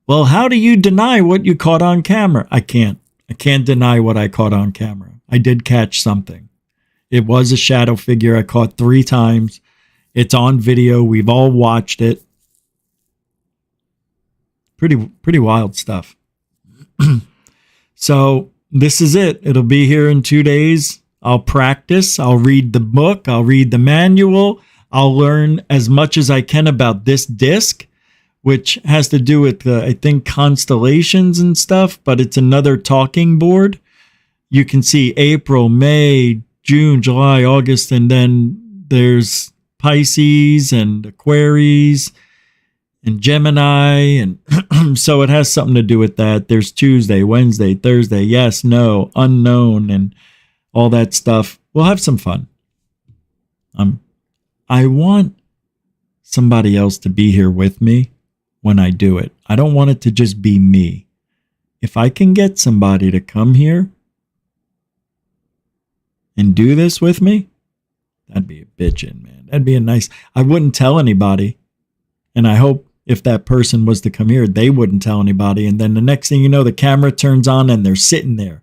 Well, how do you deny what you caught on camera? I can't. I can't deny what I caught on camera. I did catch something. It was a shadow figure I caught 3 times. It's on video. We've all watched it. Pretty wild stuff. So this is it. It'll be here in 2 days. I'll practice. I'll read the book. I'll read the manual. I'll learn as much as I can about this disc, which has to do with, I think, constellations and stuff, but it's another talking board. You can see April, May, June, July, August, and then there's Pisces and Aquarius and Gemini, and so it has something to do with that. There's Tuesday, Wednesday, Thursday, yes, no, unknown, and all that stuff. We'll have some fun. I want somebody else to be here with me when I do it. I don't want it to just be me. If I can get somebody to come here and do this with me, that'd be a bitchin', man. That'd be a nice... I wouldn't tell anybody, and I hope if that person was to come here, they wouldn't tell anybody. And then the next thing you know, the camera turns on and they're sitting there.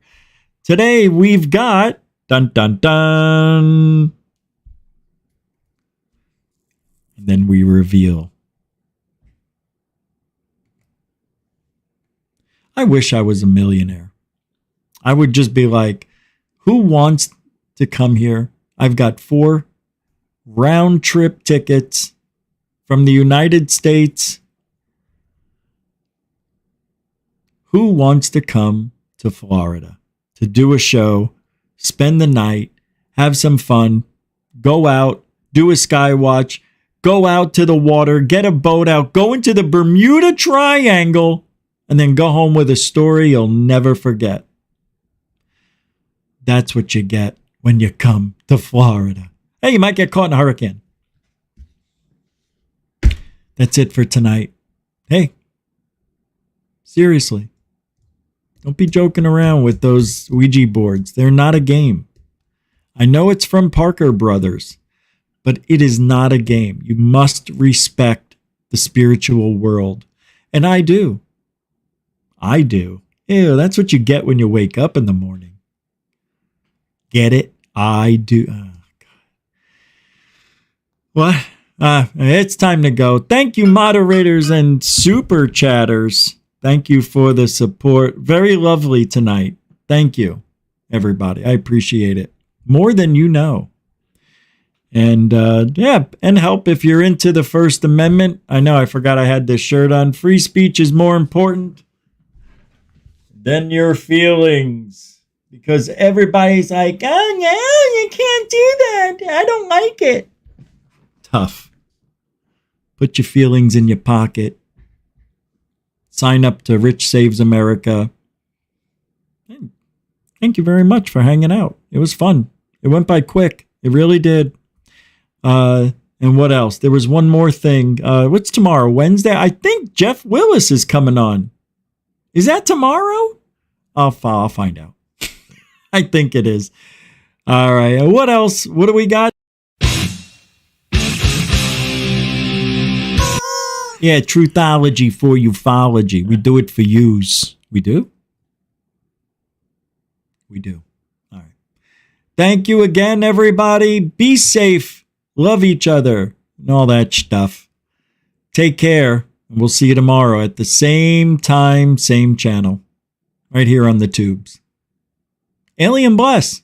Today we've got dun dun dun. And then we reveal. I wish I was a millionaire. I would just be like, who wants to come here? I've got 4 round trip tickets from the United States. Who wants to come to Florida to do a show, spend the night, have some fun, go out, do a sky watch, go out to the water, get a boat out, go into the Bermuda Triangle, and then go home with a story you'll never forget. That's what you get when you come to Florida. Hey, you might get caught in a hurricane. That's it for tonight. Hey, seriously, don't be joking around with those Ouija boards. They're not a game. I know it's from Parker Brothers, but it is not a game. You must respect the spiritual world. And I do. I do. Ew, that's what you get when you wake up in the morning. Get it? I do. Oh, God. What? It's time to go. Thank you, moderators and super chatters. Thank you for the support. Very lovely tonight. Thank you, everybody. I appreciate it more than you know. And yeah, and help if you're into the First Amendment. I know I forgot I had this shirt on. Free speech is more important than your feelings. Because everybody's like, oh, no, you can't do that. I don't like it. Tough. Put your feelings in your pocket. Sign up to Rich Saves America. Thank you very much for hanging out. It was fun. It went by quick. It really did. And what else? There was one more thing. What's tomorrow? Wednesday? I think Jeff Willis is coming on. Is that tomorrow? I'll find out. I think it is. All right. What else? What do we got? Yeah, truthology for ufology. We do it for yous. We do? We do. All right. Thank you again, everybody. Be safe. Love each other. And all that stuff. Take care. And we'll see you tomorrow at the same time, same channel. Right here on the tubes. Alien bless.